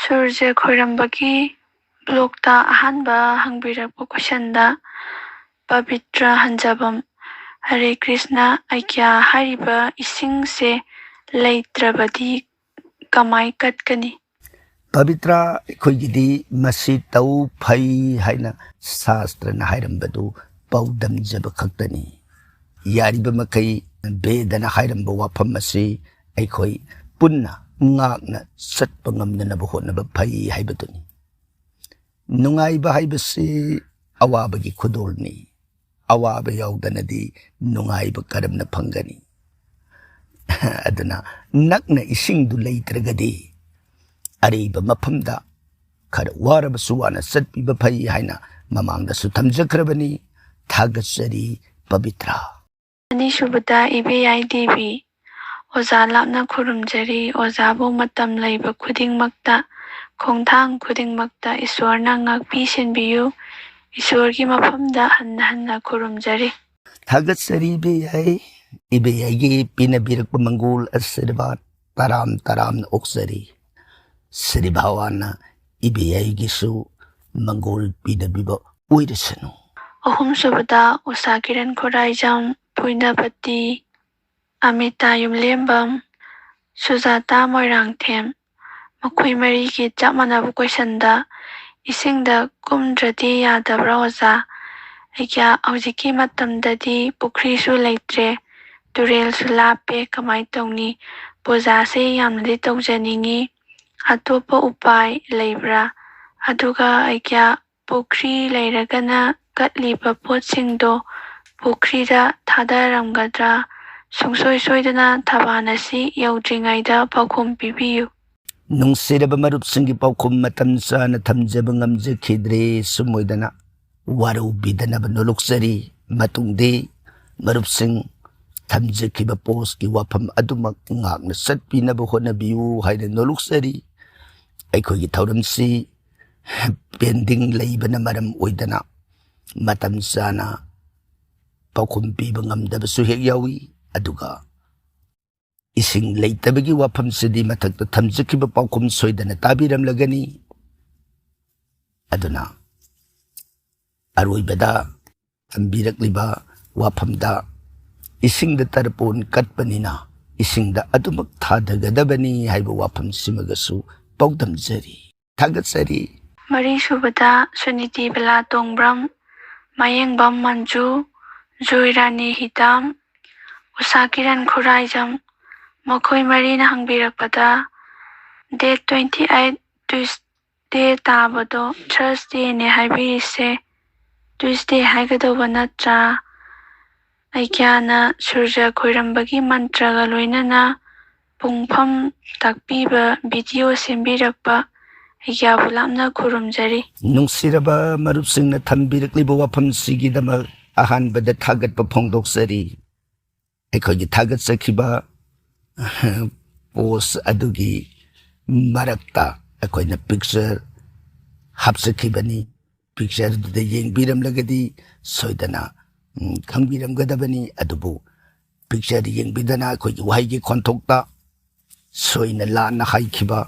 ꯁꯨꯔꯖ ꯈꯣꯏꯔꯝꯕꯒꯤ ꯕ꯭ꯂꯣꯛꯇ ꯑꯍꯥꯟꯕ ꯍꯪꯕꯤꯔꯛꯄ ꯀꯣꯏꯁꯟꯗ ꯄꯕꯤꯇ꯭ꯔ ꯍꯟꯖꯕꯝ, ꯍꯔꯦ ꯀ꯭ꯔꯤꯁꯅ ꯑꯩꯒ꯭ꯌꯥ ꯍꯥꯏꯔꯤꯕ ꯏꯁꯤꯡꯁꯦ ꯂꯩꯇ꯭ꯔꯕꯗꯤ ꯀꯃꯥꯏ ꯀꯠꯀꯅꯤ? ꯄꯕꯤꯇ꯭ꯔꯥ, ꯑꯩꯈꯣꯏꯒꯤꯗꯤ ꯃꯁꯤ ꯇꯧ ꯐꯩ ꯍꯥꯏꯅ ꯁꯥꯁꯇ꯭ꯔꯅ ꯍꯥꯏꯔꯝꯕꯗꯨ ꯄꯥꯎꯗꯝꯖꯕ ꯈꯛꯇꯅꯤ. ꯌꯥꯔꯤꯕ ꯃꯈꯩ ꯚꯦꯗꯅ ꯍꯥꯏꯔꯝꯕ ꯋꯥꯐꯝ ꯑꯁꯤ ꯑꯩꯈꯣꯏ ꯄꯨꯟꯅ ꯉꯥꯛꯅ ꯆꯠꯄ ꯉꯝꯅꯅꯕ ꯍꯣꯠꯅꯕ ꯐꯩ ꯍꯥꯏꯕꯗꯨꯅꯤ. ꯅꯨꯡꯉꯥꯏꯕ ꯍꯥꯏꯕꯁꯤ ꯑꯋꯥꯕꯒꯤ ꯈꯨꯗꯣꯜꯅꯤ. ꯑꯋꯥꯕ ꯌꯥꯎꯗꯅꯗꯤ ꯅꯨꯡꯉꯥꯏꯕ ꯀꯔꯝꯅ ꯐꯪꯒꯅꯤ? ꯑꯗꯨꯅ ꯅꯛꯅ ꯏꯁꯤꯡꯗꯨ ꯂꯩꯇ꯭ꯔꯒꯗꯤ ꯑꯔꯩꯕ ꯃꯐꯝꯗ ꯈꯔ ꯋꯥꯔꯕꯁꯨ ꯋꯥꯅ ꯆꯠꯄꯤꯕ ꯐꯩ ꯍꯥꯏꯅ ꯃꯃꯥꯡꯗꯁꯨ ꯊꯝꯖꯈ꯭ꯔꯕꯅꯤ. ꯊꯥꯒꯠꯆꯔꯤ ꯄꯕꯤꯇ꯭ꯔꯥ. 2 ꯁꯨꯕꯗ ꯏꯕꯦꯌꯥꯏ ꯗꯦꯕꯤ, ꯑꯣꯖꯥ ꯂꯥꯞꯅ ꯈꯨꯔꯨꯝꯖꯔꯤ. ꯑꯣꯖꯥꯕꯨ ꯃꯇꯝ ꯂꯩꯕ ꯈꯨꯗꯤꯡꯃꯛꯇ, ꯈꯣꯡꯊꯥꯡ ꯈꯨꯗꯤꯡꯃꯛꯇ ꯏꯁ꯭ꯋꯔꯅ ꯉꯥꯛꯄꯤ ꯁꯦꯟꯕꯤꯌꯨ. ꯏꯁ꯭ꯋꯔꯒꯤ ꯃꯐꯝꯗ ꯍꯟꯅ ꯍꯟꯅ ꯈꯨꯔꯨꯝꯖꯔꯤ. ꯊꯥꯒꯠꯆꯔꯤ ꯏꯕꯦꯌꯥꯏ. ꯏꯕꯦꯌꯥꯏꯒꯤ ꯄꯤꯅꯕꯤꯔꯛꯄ ꯃꯪꯒꯣꯜ ꯑꯁꯤꯔꯕꯥꯗ ꯇꯔꯥꯝ ꯇꯔꯥꯝꯅ ꯑꯣꯛꯆꯔꯤ. ꯁ꯭ꯔꯤ ꯚꯥꯋꯥꯅ ꯏꯕꯦꯌꯥꯏꯒꯤꯁꯨ ꯃꯪꯒꯣꯜ ꯄꯤꯅꯕꯤꯕ ꯑꯣꯏꯔꯁꯅꯨ. 3 ꯁꯨꯕꯗ ꯎꯁꯥ ꯀꯤꯔꯟ ꯈꯨꯔꯥꯏꯖꯝ, ꯄꯨꯏꯅꯕꯇꯤ, ꯑꯃꯤꯇꯥ ꯌꯨꯝꯂꯦꯝꯕꯝ, ꯁꯨꯖꯥꯇꯥ ꯃꯣꯏꯔꯥꯡꯊꯦꯝ, ꯃꯈꯣꯏ ꯃꯔꯤꯒꯤ ꯆꯞ ꯃꯥꯟꯅꯕ ꯀꯣꯏꯁꯟꯗ ꯏꯁꯤꯡꯗ ꯀꯨꯝꯗ꯭ꯔꯗꯤ ꯌꯥꯗꯕ꯭ꯔꯥ ꯑꯣꯖꯥ? ꯑꯩꯒ꯭ꯌꯥ ꯍꯧꯖꯤꯛꯀꯤ ꯃꯇꯝꯗꯗꯤ ꯄꯨꯈ꯭ꯔꯤꯁꯨ ꯂꯩꯇ꯭ꯔꯦ, ꯇꯨꯔꯦꯜꯁꯨ ꯂꯥꯞꯄꯦ, ꯀꯃꯥꯏꯅ ꯇꯧꯅꯤ? ꯄꯨꯖꯥꯁꯦ ꯌꯥꯝꯅꯗꯤ ꯇꯧꯖꯅꯤꯡꯉꯤ, ꯑꯇꯣꯞꯄ ꯎꯄꯥꯏ ꯂꯩꯕ꯭ꯔꯥ? ꯑꯗꯨꯒ ꯑꯩꯒ꯭ꯌꯥ ꯄꯨꯈ꯭ꯔꯤ ꯂꯩꯔꯒꯅ ꯀꯠꯂꯤꯕ ꯄꯣꯠꯁꯤꯡꯗꯣ ꯄꯨꯈ꯭ꯔꯤꯗ ꯊꯥꯗꯔꯝꯒꯗ꯭ꯔꯥ? ꯁꯨꯡꯁꯣꯏ ꯁꯣꯏꯗꯅ ꯊꯕꯥꯟ ꯑꯁꯤ ꯌꯧꯗ꯭ꯔꯤꯉꯩꯗ ꯄꯥꯎꯈꯨꯝ ꯄꯤꯕꯤꯌꯨ꯫ ꯅꯨꯡꯁꯤꯔꯕ ꯃꯔꯨꯞꯁꯤꯡꯒꯤ ꯄꯥꯎꯈꯨꯝ ꯃꯇꯝ ꯆꯥꯅ ꯊꯝꯖꯕ ꯉꯝꯖꯈꯤꯗ꯭ꯔꯦ, ꯁꯨꯝ ꯑꯣꯏꯗꯅ ꯋꯥꯔꯧꯕꯤꯗꯅꯕ ꯅꯣꯂꯨꯛꯆꯔꯤ꯫ ꯃꯇꯨꯡꯗꯤ ꯃꯔꯨꯞꯁꯤꯡ ꯊꯝꯖꯈꯤꯕ ꯄꯣꯁꯀꯤ ꯋꯥꯐꯝ ꯑꯗꯨꯃꯛ ꯉꯥꯛꯅ ꯆꯠꯄꯤꯅꯕ ꯍꯣꯠꯅꯕꯤꯌꯨ ꯍꯥꯏꯅ ꯅꯣꯂꯨꯛꯆꯔꯤ꯫ ꯑꯩꯈꯣꯏꯒꯤ ꯊꯧꯔꯝꯁꯤ ꯄꯦꯟꯗꯤꯡ ꯂꯩꯕꯅ ꯃꯔꯝ ꯑꯣꯏꯗꯅ ꯃꯇꯝ ꯆꯥꯅ ꯄꯥꯎꯈꯨꯝ ꯄꯤꯕ ꯉꯝꯗꯕꯁꯨ ꯍꯦꯛ ꯌꯥꯎꯏ, ꯑꯗꯨꯒ ꯏꯁꯤꯡ ꯂꯩꯇꯕꯒꯤ ꯋꯥꯐꯝꯁꯤꯗꯤ ꯃꯊꯛꯇ ꯊꯝꯖꯈꯤꯕ ꯄꯥꯎꯈꯨꯝ ꯁꯣꯏꯗꯅ ꯇꯥꯕꯤꯔꯝꯂꯒꯅꯤ꯫ ꯑꯗꯨꯅ ꯑꯔꯣꯏꯕꯗ ꯊꯝꯕꯤꯔꯛꯂꯤꯕ ꯋꯥꯐꯝꯗ ꯏꯁꯤꯡꯗ ꯇꯔꯄꯣꯟ ꯀꯠꯄꯅꯤꯅ ꯏꯁꯤꯡꯗ ꯑꯗꯨꯃꯛ ꯊꯥꯗꯒꯗꯕꯅꯤ ꯍꯥꯏꯕ ꯋꯥꯐꯝꯁꯤꯃꯒꯁꯨ ꯄꯥꯎꯗꯝꯖꯔꯤ꯫ ꯊꯥꯒꯠꯆꯔꯤ꯫ ꯃꯔꯤꯁꯨꯕꯗ ꯁꯨꯅꯤꯇꯤ ꯕꯦꯂꯥꯇꯣꯡꯕ꯭ꯔꯝ, ꯃꯌꯦꯡꯕꯝ ꯃꯟꯖꯨ, ꯖꯣꯏꯔꯥꯅꯤ ꯍꯤꯇꯥꯝ, ꯎꯁꯥꯀꯤꯔꯟ ꯈꯨꯔꯥꯏꯖꯝ, ꯃꯈꯣꯏ ꯃꯔꯤꯅ ꯍꯪꯕꯤꯔꯛꯄꯗ ꯗꯦꯠ 28 ꯇ꯭ꯌꯨꯁꯗꯦ ꯇꯥꯕꯗꯣ ꯊꯔꯁꯗꯦꯅꯦ ꯍꯥꯏꯕꯤꯔꯤꯁꯦ, ꯇ꯭ꯌꯨꯁꯗꯦ ꯍꯥꯏꯒꯗꯧꯕ ꯅꯠꯇ꯭ꯔꯥ? ꯑꯩꯒ꯭ꯌꯥꯅ ꯁꯨꯔꯖ ꯈꯣꯏꯔꯝꯕꯒꯤ ꯃꯟꯇ꯭ꯔꯒ ꯂꯣꯏꯅꯅ ꯄꯨꯡꯐꯝ ꯇꯥꯛꯄꯤꯕ ꯚꯤꯗꯤꯑꯣ ꯁꯦꯝꯕꯤꯔꯛꯄ ꯑꯩꯒ꯭ꯌꯥꯕꯨ ꯂꯥꯞꯅ ꯈꯨꯔꯨꯝꯖꯔꯤ꯫ ꯅꯨꯡꯁꯤꯔꯕ ꯃꯔꯨꯞꯁꯤꯡꯅ ꯊꯝꯕꯤꯔꯛꯂꯤꯕ ꯋꯥꯐꯝꯁꯤꯒꯤꯗꯃꯛ ꯑꯍꯥꯟꯕꯗ ꯊꯥꯒꯠꯄ ꯐꯣꯡꯗꯣꯛꯆꯔꯤ꯫ ꯑꯩꯈꯣꯏꯒꯤ ꯊꯥꯒꯠꯆꯈꯤꯕ ꯄꯣꯁ ꯑꯗꯨꯒꯤ ꯃꯔꯛꯇ ꯑꯩꯈꯣꯏꯅ ꯄꯤꯛꯆꯔ ꯍꯥꯞꯆꯈꯤꯕꯅꯤ꯫ ꯄꯤꯛꯆꯔꯗꯨꯗ ꯌꯦꯡꯕꯤꯔꯝꯂꯒꯗꯤ ꯁꯣꯏꯗꯅ ꯈꯪꯕꯤꯔꯝꯒꯗꯕꯅꯤ, ꯑꯗꯨꯕꯨ ꯄꯤꯛꯆꯔ ꯌꯦꯡꯕꯤꯗꯅ ꯑꯩꯈꯣꯏꯒꯤ ꯋꯥꯍꯩꯒꯤ ꯈꯣꯟꯊꯣꯛꯇ ꯁꯣꯏꯅ ꯂꯥꯟꯅ ꯍꯥꯏꯈꯤꯕ,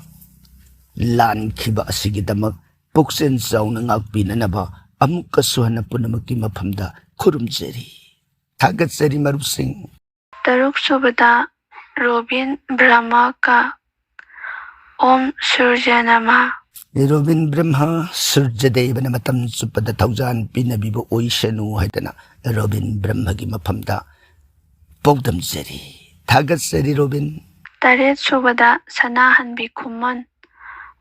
ꯂꯥꯟꯈꯤꯕ ꯑꯁꯤꯒꯤꯗꯃꯛ ꯄꯨꯛꯆꯦꯜ ꯆꯥꯎꯅ ꯉꯥꯛꯄꯤꯅꯅꯕ ꯑꯃꯨꯛꯀꯁꯨ ꯍꯟꯅ ꯄꯨꯝꯅꯃꯛꯀꯤ ꯃꯐꯝꯗ ꯈꯨꯔꯨꯝꯖꯔꯤ꯫ ꯊꯥꯒꯠꯆꯔꯤ ꯃꯔꯨꯞꯁꯤꯡ꯫ ꯇꯔꯨꯛꯁꯨꯕꯗ ꯔꯣꯕꯤꯟ ꯕ꯭ꯔꯍ꯭ꯃꯀ ꯑꯣꯝ ꯁꯨꯔꯖ ꯅꯃः꯫ ꯔꯣꯕꯤꯟ ꯕ꯭ꯔꯍ꯭ꯃ ꯁꯨꯔꯖꯗꯦꯕꯅ ꯃꯇꯝ ꯆꯨꯞꯄꯗ ꯊꯧꯖꯥꯟ ꯄꯤꯅꯕꯤꯕ ꯑꯣꯏꯁꯅꯨ ꯍꯥꯏꯗꯅ ꯔꯣꯕꯤꯟ ꯕ꯭ꯔꯍ꯭ꯃꯒꯤ ꯃꯐꯝꯗ ꯄꯥꯎꯗꯝꯖꯔꯤ꯫ ꯊꯥꯒꯠꯆꯔꯤ ꯔꯣꯕꯤꯟ꯫ ꯇꯔꯦꯠꯁꯨꯕꯗ ꯁꯅꯥꯍꯟꯕꯤ ꯈꯨꯃꯟ,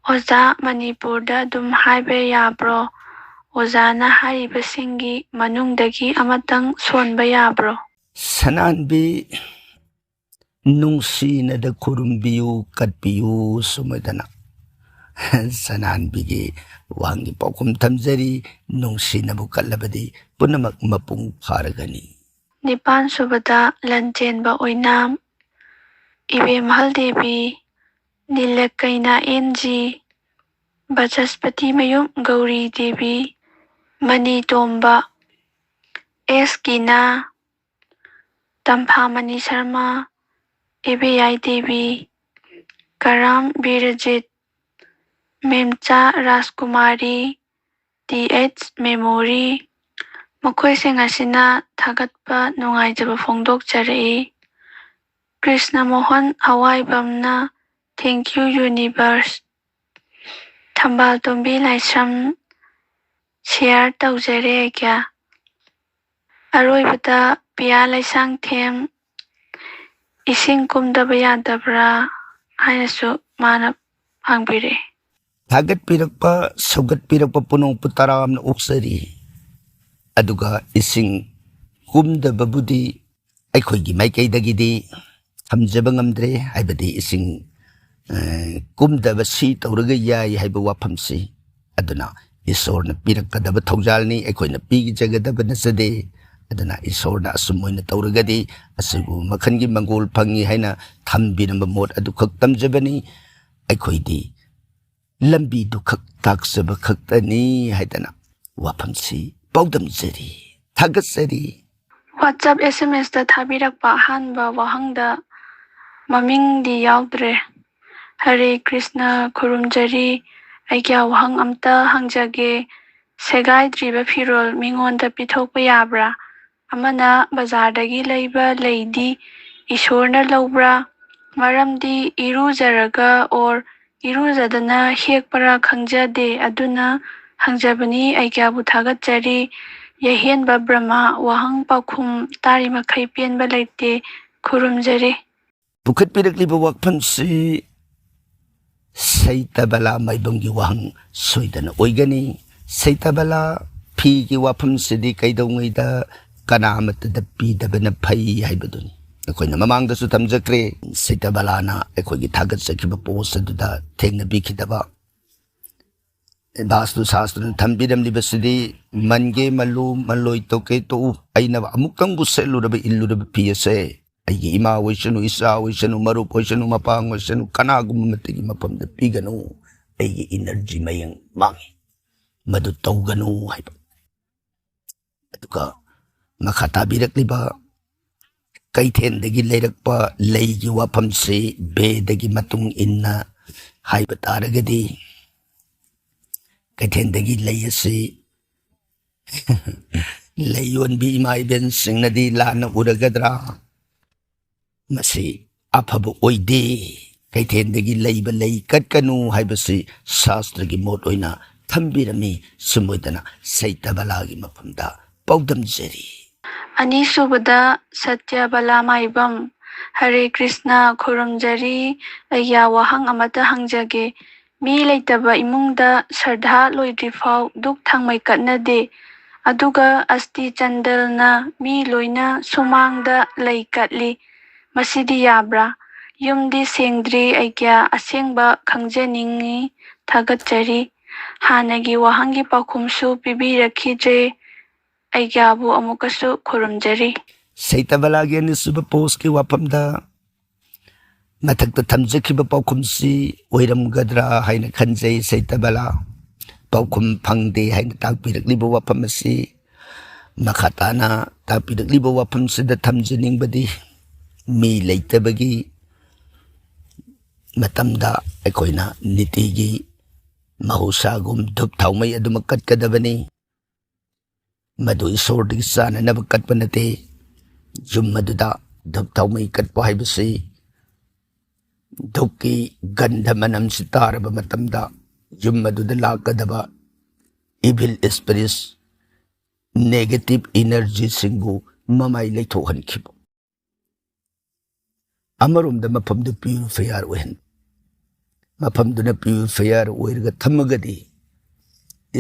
ꯑꯣꯖꯥ ꯃꯅꯤꯄꯨꯔꯗ ꯑꯗꯨꯝ ꯍꯥꯏꯕ ꯌꯥꯕ꯭ꯔꯣ? ꯑꯣꯖꯥꯅ ꯍꯥꯏꯔꯤꯕꯁꯤꯡꯒꯤ ꯃꯅꯨꯡꯗꯒꯤ ꯑꯃꯇꯪ ꯁꯣꯟꯕ ꯌꯥꯕ꯭ꯔꯣ? ꯁꯅꯥꯍꯟꯕꯤ, ꯅꯨꯡꯁꯤꯅꯗ ꯈꯨꯔꯨꯝꯕꯤꯌꯨ, ꯀꯠꯄꯤꯌꯨ, ꯁꯨꯃꯥꯏꯗꯅ ꯁꯅꯥꯍꯟꯕꯤꯒꯤ ꯋꯥꯍꯪꯒꯤ ꯄꯥꯎꯈꯨꯝ ꯊꯝꯖꯔꯤ꯫ ꯅꯨꯡꯁꯤꯅꯕꯨ ꯀꯠꯂꯕꯗꯤ ꯄꯨꯝꯅꯃꯛ ꯃꯄꯨꯡ ꯐꯥꯔꯒꯅꯤ꯫ ꯅꯤꯄꯥꯟꯁꯨꯕꯗ ꯂꯟꯆꯦꯟꯕ ꯑꯣꯏꯅꯥꯝ, ꯏꯕꯦꯝꯍꯜ ꯗꯦꯕꯤ, ꯅꯤꯂꯀꯩꯅ ꯑꯦꯟꯖꯤ, ꯕꯆꯁꯄꯇꯤꯃꯌꯨꯝ ꯒꯧꯔꯤ ꯗꯦꯕꯤ, ꯃꯅꯤꯇꯣꯝꯕ, S Kina, Tamphamani Sharma, Ibeyai Devi, Karam Birjit, Memcha Rajkumari, T H Memory, ꯃꯈꯣꯏꯁꯤꯡ ꯑꯁꯤꯅ ꯊꯥꯒꯠꯄ ꯅꯨꯡꯉꯥꯏꯖꯕ ꯐꯣꯡꯗꯣꯛꯆꯔꯛꯏ꯫ ꯀ꯭ꯔꯤꯁꯅ ꯃꯣꯍꯟ ꯍꯋꯥꯏꯕꯝꯅ thank you universe, Thambal Tombi Laishram share ꯇꯧꯖꯔꯦ ꯑꯩꯒ꯭ꯌꯥ꯫ ꯑꯔꯣꯏꯕꯗ ꯄꯤꯌꯥ ꯂꯩꯁꯥꯡꯊꯦꯝ, ꯏꯁꯤꯡ ꯀꯨꯝꯗꯕ ꯌꯥꯗꯕ꯭ꯔꯥ ꯍꯥꯏꯅꯁꯨ ꯃꯥꯅ ꯍꯪꯕꯤꯔꯛꯏ꯫ ꯊꯥꯒꯠꯄꯤꯔꯛꯄ, ꯁꯧꯒꯠꯄꯤꯔꯛꯄ ꯄꯨꯝꯅꯃꯛꯄꯨ ꯇꯔꯥꯝꯅ ꯑꯣꯛꯆꯔꯤ꯫ ꯑꯗꯨꯒ ꯏꯁꯤꯡ ꯀꯨꯝꯗꯕꯕꯨꯗꯤ ꯑꯩꯈꯣꯏꯒꯤ ꯃꯥꯏꯀꯩꯗꯒꯤꯗꯤ ꯊꯝꯖꯕ ꯉꯝꯗ꯭ꯔꯦ, ꯍꯥꯏꯕꯗꯤ ꯏꯁꯤꯡ ꯀꯨꯝꯗꯕ ꯁꯤ ꯇꯧꯔꯒ ꯌꯥꯏ ꯍꯥꯏꯕ ꯋꯥꯐꯝꯁꯤ ꯑꯗꯨꯅ ꯏꯁꯣꯔꯅ ꯄꯤꯔꯛꯀꯗꯕ ꯊꯧꯖꯥꯜꯅꯤ, ꯑꯩꯈꯣꯏꯅ ꯄꯤꯖꯒꯗꯕ ꯅꯠꯆꯗꯦ꯫ ꯑꯗꯨꯅ ꯏꯁꯣꯔꯅ ꯑꯁꯨꯝ ꯑꯣꯏꯅ ꯇꯧꯔꯒꯗꯤ ꯑꯁꯤꯒꯨꯝꯕ ꯃꯈꯜꯒꯤ ꯃꯪꯒꯣꯜ ꯐꯪꯏ ꯍꯥꯏꯅ ꯊꯝꯕꯤꯔꯝꯕ ꯃꯣꯠ ꯑꯗꯨꯈꯛ ꯇꯝꯖꯕꯅꯤ꯫ ꯑꯩꯈꯣꯏꯗꯤ ꯂꯝꯕꯤꯗꯨ ꯈꯛ ꯇꯥꯛꯆꯕ ꯈꯛꯇꯅꯤ ꯍꯥꯏꯗꯅ ꯋꯥꯐꯝꯁꯤ ꯄꯥꯎꯗꯝꯖꯔꯤ꯫ ꯊꯥꯒꯠꯆꯔꯤ꯫ ꯋꯥꯆꯞ SMS ꯗ ꯊꯥꯕꯤꯔꯛꯄ ꯑꯍꯥꯟꯕ ꯋꯥꯍꯪꯗ ꯃꯃꯤꯡꯗꯤ ꯌꯥꯎꯗ꯭ꯔꯦ꯫ ꯍꯔꯦ ꯀ꯭ꯔꯤꯁꯅ ꯈꯨꯔꯨꯝꯖꯔꯤ, ꯑꯩꯒ꯭ꯌꯥ ꯋꯥꯍꯪ ꯑꯝꯇ ꯍꯪꯖꯒꯦ꯫ ꯁꯦꯒꯥꯏꯗ꯭ꯔꯤꯕ ꯐꯤꯔꯣꯜ ꯃꯤꯉꯣꯟꯗ ꯄꯤꯊꯣꯛꯄ ꯌꯥꯕ꯭ꯔꯥ? ꯑꯃꯅ ꯕꯖꯥꯔꯗꯒꯤ ꯂꯩꯕ ꯂꯩꯗꯤ ꯏꯁꯣꯔꯅ ꯂꯧꯕ꯭ꯔꯥ? ꯃꯔꯝꯗꯤ ꯏꯔꯨꯖꯔꯒ ꯑꯣꯔ ꯏꯔꯨꯖꯗꯅ ꯍꯦꯛꯄꯔꯥ ꯈꯪꯖꯗꯦ, ꯑꯗꯨꯅ ꯍꯪꯖꯕꯅꯤ꯫ ꯑꯩꯒ꯭ꯌꯥꯕꯨ ꯊꯥꯒꯠꯆꯔꯤ꯫ ꯌꯥꯍꯦꯟꯕ ꯕ꯭ꯔꯍ꯭ꯃ ꯋꯥꯍꯪ ꯄꯥꯎꯈꯨꯝ ꯇꯥꯔꯤꯃꯈꯩ ꯄꯦꯟꯕ ꯂꯩꯇꯦ ꯈꯨꯔꯨꯝꯖꯔꯤ ꯄꯨꯈꯠꯄꯤꯔꯛꯂꯤꯕ ꯋꯥꯐꯝꯁꯤ ꯁꯩꯇꯕꯂꯥ ꯃꯥꯏꯕꯝꯒꯤ ꯋꯥꯍꯪ ꯁꯣꯏꯗꯅ ꯑꯣꯏꯒꯅꯤ ꯁꯩꯇꯕꯂꯥ ꯐꯤꯒꯤ ꯋꯥꯐꯝꯁꯤꯗꯤ ꯀꯩꯗꯧꯉꯩꯗ ꯀꯅꯥꯃꯠꯇꯗ ꯄꯤꯗꯕꯅ ꯐꯩ ꯍꯥꯏꯕꯗꯨꯅꯤ ꯑꯩꯈꯣꯏꯅ ꯃꯃꯥꯡꯗꯁꯨ ꯊꯝꯖꯈ꯭ꯔꯦ ꯁꯩꯇꯕꯂꯥꯅ ꯑꯩꯈꯣꯏꯒꯤ ꯊꯥꯒꯠꯆꯈꯤꯕ ꯄꯣꯁ ꯑꯗꯨꯗ ꯊꯦꯡꯅꯕꯤꯈꯤꯗꯕ ꯚꯥꯁꯇꯨ ꯁꯥꯁꯇ꯭ꯔꯅ ꯊꯝꯕꯤꯔꯝꯂꯤꯕꯁꯤꯗꯤ ꯃꯟꯒꯦ ꯃꯜꯂꯨ ꯃꯜꯂꯣꯏ ꯇꯣꯛꯀꯦ ꯇꯣꯛꯎ ꯑꯩꯅ ꯑꯃꯨꯛꯇꯪꯕꯨ ꯁꯦꯠꯂꯨꯔꯕ ꯏꯜꯂꯨꯔꯕ ꯐꯤ ꯑꯁꯦ ꯑꯩꯒꯤ ꯏꯃꯥ ꯑꯣꯏꯁꯅꯨ ꯏꯆꯥ ꯑꯣꯏꯁꯅꯨ ꯃꯔꯨꯞ ꯑꯣꯏꯁꯅꯨ ꯃꯄꯥꯡ ꯑꯣꯏꯁꯅꯨ ꯀꯅꯥꯒꯨꯝꯕ ꯑꯃꯠꯇꯒꯤ ꯃꯐꯝꯗ ꯄꯤꯒꯅꯨ ꯑꯩꯒꯤ ꯏꯅꯔꯖꯤ ꯃꯌꯦꯡ ꯃꯥꯡꯉꯤ ꯃꯗꯨ ꯇꯧꯒꯅꯨ ꯍꯥꯏꯕ ꯑꯗꯨꯒ ꯃꯈꯥ ꯇꯥꯕꯤꯔꯛꯂꯤꯕ ꯀꯩꯊꯦꯜꯗꯒꯤ ꯂꯩꯔꯛꯄ ꯂꯩꯒꯤ ꯋꯥꯐꯝꯁꯤ ꯕꯦꯗꯒꯤ ꯃꯇꯨꯡ ꯏꯟꯅ ꯍꯥꯏꯕ ꯇꯥꯔꯒꯗꯤ ꯀꯩꯊꯦꯜꯗꯒꯤ ꯂꯩ ꯑꯁꯤ ꯂꯩ ꯌꯣꯟꯕꯤ ꯏꯃꯥ ꯏꯕꯦꯟꯁꯤꯡꯅꯗꯤ ꯂꯥꯟꯅ ꯎꯔꯒꯗ꯭ꯔꯥ ꯃꯁꯤ ꯑꯐꯕ ꯑꯣꯏꯗꯦ ꯀꯩꯊꯦꯜꯗꯒꯤ ꯂꯩꯕ ꯂꯩ ꯀꯠꯀꯅꯨ ꯍꯥꯏꯕꯁꯤ ꯁꯥꯁꯇ꯭ꯔꯒꯤ ꯃꯣꯠ ꯑꯣꯏꯅ ꯊꯝꯕꯤꯔꯝꯃꯤ ꯁꯨꯝꯃꯣꯏꯗꯅ ꯁꯩꯇꯕꯂꯥꯒꯤ ꯃꯐꯝꯗ ꯄꯥꯎꯗꯝꯖꯔꯤ ꯑꯅꯤꯁꯨꯕꯗ ꯁꯇ꯭ꯌꯕꯂꯥ ꯃꯥꯏꯕꯝ ꯍꯔꯦ ꯀ꯭ꯔꯤꯁꯅ ꯈꯨꯔꯨꯝꯖꯔꯤ ꯑꯩꯒꯤ ꯋꯥꯍꯪ ꯑꯃꯇ ꯍꯪꯖꯒꯦ ꯃꯤ ꯂꯩꯇꯕ ꯏꯃꯨꯡꯗ ꯁ꯭ꯔꯙꯥ ꯂꯣꯏꯗ꯭ꯔꯤꯐꯥꯎ ꯗꯨꯛ ꯊꯥꯡꯃꯩ ꯀꯠꯅꯗꯦ ꯑꯗꯨꯒ ꯑꯁꯇꯤ ꯆꯟꯗꯜꯅ ꯃꯤ ꯂꯣꯏꯅ ꯁꯨꯃꯥꯡꯗ ꯂꯩ ꯀꯠꯂꯤ ꯃꯁꯤꯗꯤ ꯌꯥꯕ꯭ꯔꯥ ꯌꯨꯝꯗꯤ ꯁꯦꯡꯗ꯭ꯔꯤ ꯑꯩꯒ꯭ꯌꯥ ꯑꯁꯦꯡꯕ ꯈꯪꯖꯅꯤꯡꯉꯤ ꯊꯥꯒꯠꯆꯔꯤ ꯍꯥꯟꯅꯒꯤ ꯋꯥꯍꯪꯒꯤ ꯄꯥꯎꯈꯨꯝꯁꯨ ꯄꯤꯕꯤꯔꯛꯈꯤꯗ꯭ꯔꯦ ꯑꯩꯒ꯭ꯌꯥꯕꯨ ꯑꯃꯨꯛꯀꯁꯨ ꯈꯨꯔꯨꯝꯖꯔꯤ ꯁꯩꯇꯕꯂꯥꯒꯤ ꯑꯅꯤꯁꯨꯕ ꯄꯣꯁꯀꯤ ꯋꯥꯐꯝꯗ ꯃꯊꯛꯇ ꯊꯝꯖꯈꯤꯕ ꯄꯥꯎꯈꯨꯝꯁꯤ ꯑꯣꯏꯔꯝꯒꯗ꯭ꯔꯥ ꯍꯥꯏꯅ ꯈꯟꯖꯩ ꯁꯩꯇꯕꯂꯥ ꯄꯥꯎꯈꯨꯝ ꯐꯪꯗꯦ ꯍꯥꯏꯅ ꯇꯥꯛꯄꯤꯔꯛꯂꯤꯕ ꯋꯥꯐꯝ ꯑꯁꯤ ꯃꯈꯥ ꯇꯥꯅ ꯇꯥꯛꯄꯤꯔꯛꯂꯤꯕ ꯋꯥꯐꯝꯁꯤꯗ ꯊꯝꯖꯅꯤꯡꯕꯗꯤ ꯃꯤ ꯂꯩꯇꯕꯒꯤ ꯃꯇꯝꯗ ꯑꯩꯈꯣꯏꯅ ꯅꯤꯇꯤꯒꯤ ꯃꯍꯧꯁꯥꯒꯨꯝ ꯙꯨꯞ ꯊꯥꯎꯃꯩ ꯑꯗꯨꯃꯛ ꯀꯠꯀꯗꯕꯅꯤ ꯃꯗꯨ ꯏꯁꯣꯔꯗꯒꯤ ꯆꯥꯅꯅꯕ ꯀꯠꯄ ꯅꯠꯇꯦ ꯌꯨꯝ ꯑꯗꯨꯗ ꯙꯨꯞ ꯊꯥꯎꯃꯩ ꯀꯠꯄ ꯍꯥꯏꯕꯁꯤ ꯙꯨꯞꯀꯤ ꯒꯟꯙ ꯃꯅꯝꯁꯤ ꯇꯥꯔꯕ ꯃꯇꯝꯗ ꯌꯨꯝ ꯑꯗꯨꯗ ꯂꯥꯛꯀꯗꯕ ꯏꯚꯤꯜ ꯏꯁꯄꯤꯔꯤꯠꯁ ꯅꯦꯒꯦꯇꯤꯚ ꯏꯅꯔꯖꯤꯁꯤꯡꯕꯨ ꯃꯃꯥꯏ ꯂꯩꯊꯣꯛꯍꯟꯈꯤꯕ ꯑꯃꯔꯣꯝꯗ ꯃꯐꯝꯗꯨ ꯄ꯭ꯌꯨꯔꯤꯐꯥꯌꯔ ꯑꯣꯏꯍꯟꯕ ꯃꯐꯝꯗꯨꯅ ꯄ꯭ꯌꯨꯔꯤꯐꯥꯌꯔ ꯑꯣꯏꯔꯒ ꯊꯝꯃꯒꯗꯤ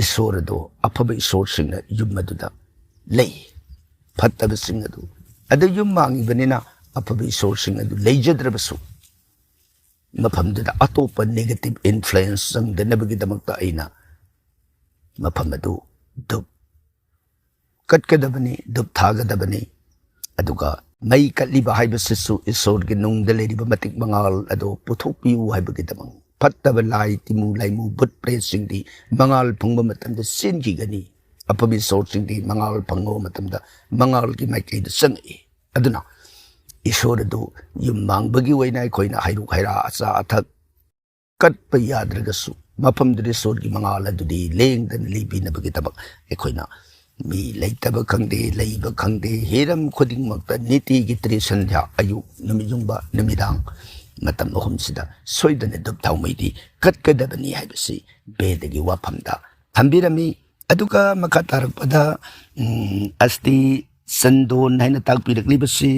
ꯏꯁꯣꯔ ꯑꯗꯣ ꯑꯐꯕ ꯏꯁꯣꯔꯁꯤꯡꯅ ꯌꯨꯝ ꯑꯗꯨꯗ ꯂꯩ ꯐꯠꯇꯕꯁꯤꯡ ꯑꯗꯨ ꯌꯨꯝ ꯃꯥꯡꯉꯤꯕꯅꯤꯅ ꯑꯐꯕ ꯏꯁꯣꯔꯁꯤꯡ ꯑꯗꯨ ꯂꯩꯖꯗ꯭ꯔꯕꯁꯨ ꯃꯐꯝꯗꯨꯗ ꯑꯇꯣꯞꯄ ꯅꯦꯒꯦꯇꯤꯚ ꯏꯟꯐ꯭ꯂꯨꯌꯦꯟꯁ ꯆꯪꯗꯅꯕꯒꯤꯗꯃꯛꯇ ꯑꯩꯅ ꯃꯐꯝ ꯑꯗꯨ ꯙꯨꯞ ꯀꯠꯀꯗꯕꯅꯤ ꯙꯨꯞ ꯊꯥꯒꯗꯕꯅꯤ ꯑꯗꯨꯒ ꯃꯩ ꯀꯠꯂꯤꯕ ꯍꯥꯏꯕꯁꯤꯁꯨ ꯏꯁꯣꯔꯒꯤ ꯅꯨꯡꯗ ꯂꯩꯔꯤꯕ ꯃꯇꯤꯛ ꯃꯉꯥꯜ ꯑꯗꯨ ꯄꯨꯊꯣꯛꯄꯤꯌꯨ ꯍꯥꯏꯕꯒꯤꯗꯃꯛ ꯐꯠꯇꯕ ꯂꯥꯏ ꯇꯤꯃꯨ ꯂꯥꯏꯃꯨ ꯚꯨꯠ ꯄ꯭ꯔꯦꯠꯁꯤꯡꯗꯤ ꯃꯉꯥꯜ ꯐꯪꯕ ꯃꯇꯝꯗ ꯆꯦꯟꯈꯤꯒꯅꯤ ꯑꯐꯕ ꯏꯁꯣꯔꯁꯤꯡꯗꯤ ꯃꯉꯥꯜ ꯐꯪꯕ ꯃꯇꯝꯗ ꯃꯉꯥꯜꯒꯤ ꯃꯥꯏꯀꯩꯗ ꯆꯪꯉꯛꯏ ꯑꯗꯨꯅ ꯏꯁꯣꯔ ꯑꯗꯨ ꯌꯨꯝ ꯃꯥꯡꯕꯒꯤ ꯑꯣꯏꯅ ꯑꯩꯈꯣꯏꯅ ꯍꯩꯔꯨꯛ ꯍꯩꯔꯥ ꯑꯆꯥ ꯑꯊꯛ ꯀꯠꯄ ꯌꯥꯗ꯭ꯔꯒꯁꯨ ꯃꯐꯝꯗꯨꯗ ꯏꯁꯣꯔꯒꯤ ꯃꯉꯥꯜ ꯑꯗꯨꯗꯤ ꯂꯦꯡꯗꯅ ꯂꯩꯕꯤꯅꯕꯒꯤꯗꯃꯛ ꯑꯩꯈꯣꯏꯅ ꯃꯤ ꯂꯩꯇꯕ ꯈꯪꯗꯦ ꯂꯩꯕ ꯈꯪꯗꯦ ꯍꯤꯔꯝ ꯈꯨꯗꯤꯡꯃꯛꯇ ꯅꯤꯇꯤꯒꯤ ꯇ꯭ꯔꯤꯁꯟꯙ꯭ꯌꯥ ꯑꯌꯨꯛ ꯅꯨꯃꯤꯠꯌꯨꯡꯕ ꯅꯨꯃꯤꯗꯥꯡ ꯃꯇꯝ ꯑꯍꯨꯝꯁꯤꯗ ꯁꯣꯏꯗꯅ ꯙꯨꯞ ꯊꯥꯎꯃꯩꯗꯤ ꯀꯠꯀꯗꯕꯅꯤ ꯍꯥꯏꯕꯁꯤ ꯕꯦꯗꯒꯤ ꯋꯥꯐꯝꯗ ꯊꯝꯕꯤꯔꯝꯃꯤ ꯑꯗꯨꯒ ꯃꯈꯥ ꯇꯥꯔꯛꯄꯗ ꯑꯁꯇꯤ ꯆꯟꯗꯣꯟ ꯍꯥꯏꯅ ꯇꯥꯛꯄꯤꯔꯛꯂꯤꯕꯁꯤ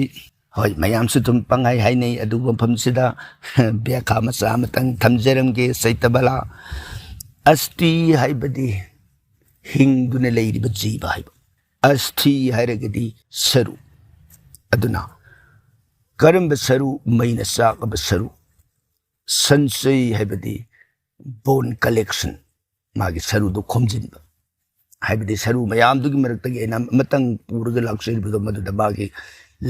ꯍꯣꯏ ꯃꯌꯥꯝꯁꯨ ꯑꯗꯨꯝ ꯄꯪꯍꯥꯏ ꯍꯥꯏꯅꯩ ꯑꯗꯨꯕꯨ ꯃꯐꯝꯁꯤꯗ ꯕ꯭ꯌꯥꯈꯥ ꯃꯆꯥ ꯑꯃꯇꯪ ꯊꯝꯖꯔꯝꯒꯦ ꯁꯩꯇꯕꯂꯥ ꯑꯁꯇꯤ ꯍꯥꯏꯕꯗꯤ ꯍꯤꯡꯗꯨꯅ ꯂꯩꯔꯤꯕ ꯖꯤꯕ ꯍꯥꯏꯕ ꯑꯁꯊꯤ ꯍꯥꯏꯔꯒꯗꯤ ꯁꯔꯨ ꯑꯗꯨꯅ ꯀꯔꯝꯕ ꯁꯔꯨ ꯃꯩꯅ ꯆꯥꯛꯂꯕ ꯁꯔꯨ ꯁꯟꯆꯩ ꯍꯥꯏꯕꯗꯤ ꯕꯣꯟ ꯀꯂꯦꯛꯁꯟ ꯃꯥꯒꯤ ꯁꯔꯨꯗꯣ ꯈꯣꯝꯖꯤꯟꯕ ꯍꯥꯏꯕꯗꯤ ꯁꯔꯨ ꯃꯌꯥꯝꯗꯨꯒꯤ ꯃꯔꯛꯇꯒꯤ ꯑꯩꯅ ꯑꯃꯇꯪ ꯄꯨꯔꯒ ꯂꯥꯛꯆꯔꯤꯕꯗꯣ ꯃꯗꯨꯗ ꯃꯥꯒꯤ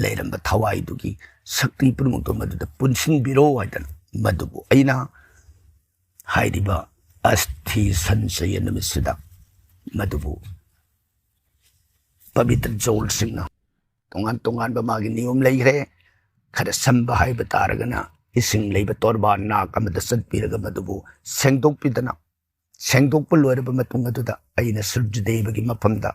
ꯂꯩꯔꯝꯕ ꯊꯋꯥꯏꯗꯨꯒꯤ ꯁꯛꯇꯤ ꯄꯨꯝꯅꯃꯛꯇꯣ ꯃꯗꯨꯗ ꯄꯨꯟꯁꯤꯟꯕꯤꯔꯣ ꯍꯥꯏꯗꯅ ꯃꯗꯨꯕꯨ ꯑꯩꯅ ꯍꯥꯏꯔꯤꯕ ꯑꯁꯊꯤ ꯁꯟꯆꯩ ꯅꯨꯃꯤꯠꯁꯤꯗ ꯃꯗꯨꯕꯨ ꯄꯕꯤꯇ꯭ꯔ ꯖꯣꯜꯁꯤꯡꯅ ꯇꯣꯉꯥꯟ ꯇꯣꯉꯥꯟꯕ ꯃꯥꯒꯤ ꯅꯤꯌꯣꯝ ꯂꯩꯈ꯭ꯔꯦ ꯈꯔ ꯁꯝꯕ ꯍꯥꯏꯕ ꯇꯥꯔꯒꯅ ꯏꯁꯤꯡ ꯂꯩꯕ ꯇꯣꯔꯕꯥꯟ ꯅꯥꯛ ꯑꯃꯗ ꯆꯠꯄꯤꯔꯒ ꯃꯗꯨꯕꯨ ꯁꯦꯡꯗꯣꯛꯄꯤꯗꯅ ꯁꯦꯡꯗꯣꯛꯄ ꯂꯣꯏꯔꯕ ꯃꯇꯨꯡ ꯑꯗꯨꯗ ꯑꯩꯅ ꯁꯨꯔꯖꯗꯦꯕꯒꯤ ꯃꯐꯝꯗ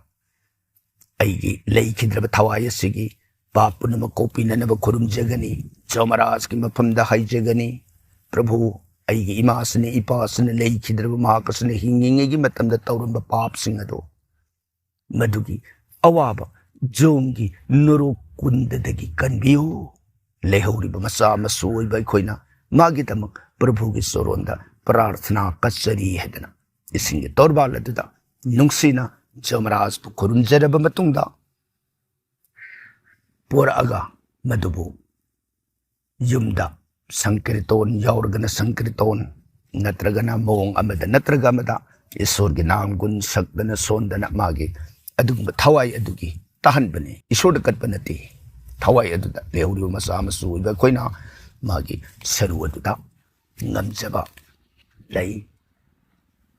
ꯑꯩꯒꯤ ꯂꯩꯈꯤꯗ꯭ꯔꯕ ꯊꯋꯥꯏ ꯑꯁꯤꯒꯤ ꯄꯥꯞ ꯄꯨꯝꯅꯃꯛ ꯀꯣꯛꯄꯤꯅꯅꯕ ꯈꯨꯔꯨꯝꯖꯒꯅꯤ ꯖꯃꯔꯥꯖꯀꯤ ꯃꯐꯝꯗ ꯍꯥꯏꯖꯒꯅꯤ ꯄ꯭ꯔꯚꯨ ꯑꯩꯒꯤ ꯏꯃꯥꯁꯤꯅ ꯏꯄꯥꯁꯤꯅ ꯂꯩꯈꯤꯗ꯭ꯔꯕ ꯃꯍꯥꯛ ꯑꯁꯤꯅ ꯍꯤꯡꯉꯤꯉꯩꯒꯤ ꯃꯇꯝꯗ ꯇꯧꯔꯝꯕ ꯄꯥꯞꯁꯤꯡ ꯑꯗꯣ ꯃꯗꯨꯒꯤ ꯑꯋꯥꯕ ꯖꯣꯝꯒꯤ ꯅꯣꯔꯣꯛ ꯀꯨꯟꯗꯗꯒꯤ ꯀꯟꯕꯤꯌꯨ ꯂꯩꯍꯧꯔꯤꯕ ꯃꯆꯥ ꯃꯁꯨ ꯑꯣꯏꯕ ꯑꯩꯈꯣꯏꯅ ꯃꯥꯒꯤꯗꯃꯛ ꯄ꯭ꯔꯚꯨꯒꯤ ꯆꯣꯔꯣꯟꯗ ꯄ꯭ꯔꯥꯔꯊꯅꯥ ꯀꯠꯆꯔꯤ ꯍꯥꯏꯗꯅ ꯏꯁꯤꯡꯒꯤ ꯇꯣꯔꯕꯥꯜ ꯑꯗꯨꯗ ꯅꯨꯡꯁꯤꯅ ꯖꯃꯔꯥꯖꯄꯨ ꯈꯨꯔꯨꯝꯖꯔꯕ ꯃꯇꯨꯡꯗ ꯄꯣꯔꯛꯑꯒ ꯃꯗꯨꯕꯨ ꯌꯨꯝꯗ ꯁꯪꯀꯤꯔꯇꯣꯟ ꯌꯥꯎꯔꯒꯅ ꯁꯪꯀꯤꯔꯇꯣꯟ ꯅꯠꯇ꯭ꯔꯒꯅ ꯃꯑꯣꯡ ꯑꯃꯗ ꯅꯠꯇ꯭ꯔꯒ ꯑꯃꯗ ꯏꯁꯣꯔꯒꯤ ꯅꯥꯝ ꯒꯨꯟ ꯁꯛꯗꯅ ꯁꯣꯟꯗꯅ ꯃꯥꯒꯤ ꯑꯗꯨꯒꯨꯝꯕ ꯊꯋꯥꯏ ꯑꯗꯨꯒꯤ ꯇꯥꯍꯟꯕꯅꯤ ꯏꯁꯣꯔꯗ ꯀꯠꯄ ꯅꯠꯇꯦ ꯊꯋꯥꯏ ꯑꯗꯨꯗ ꯂꯩꯍꯧꯔꯤꯕ ꯃꯆꯥ ꯃꯁꯨ ꯑꯣꯏꯕ ꯑꯩꯈꯣꯏꯅ ꯃꯥꯒꯤ ꯁꯔꯨ ꯑꯗꯨꯗ ꯉꯝꯖꯕ ꯂꯩ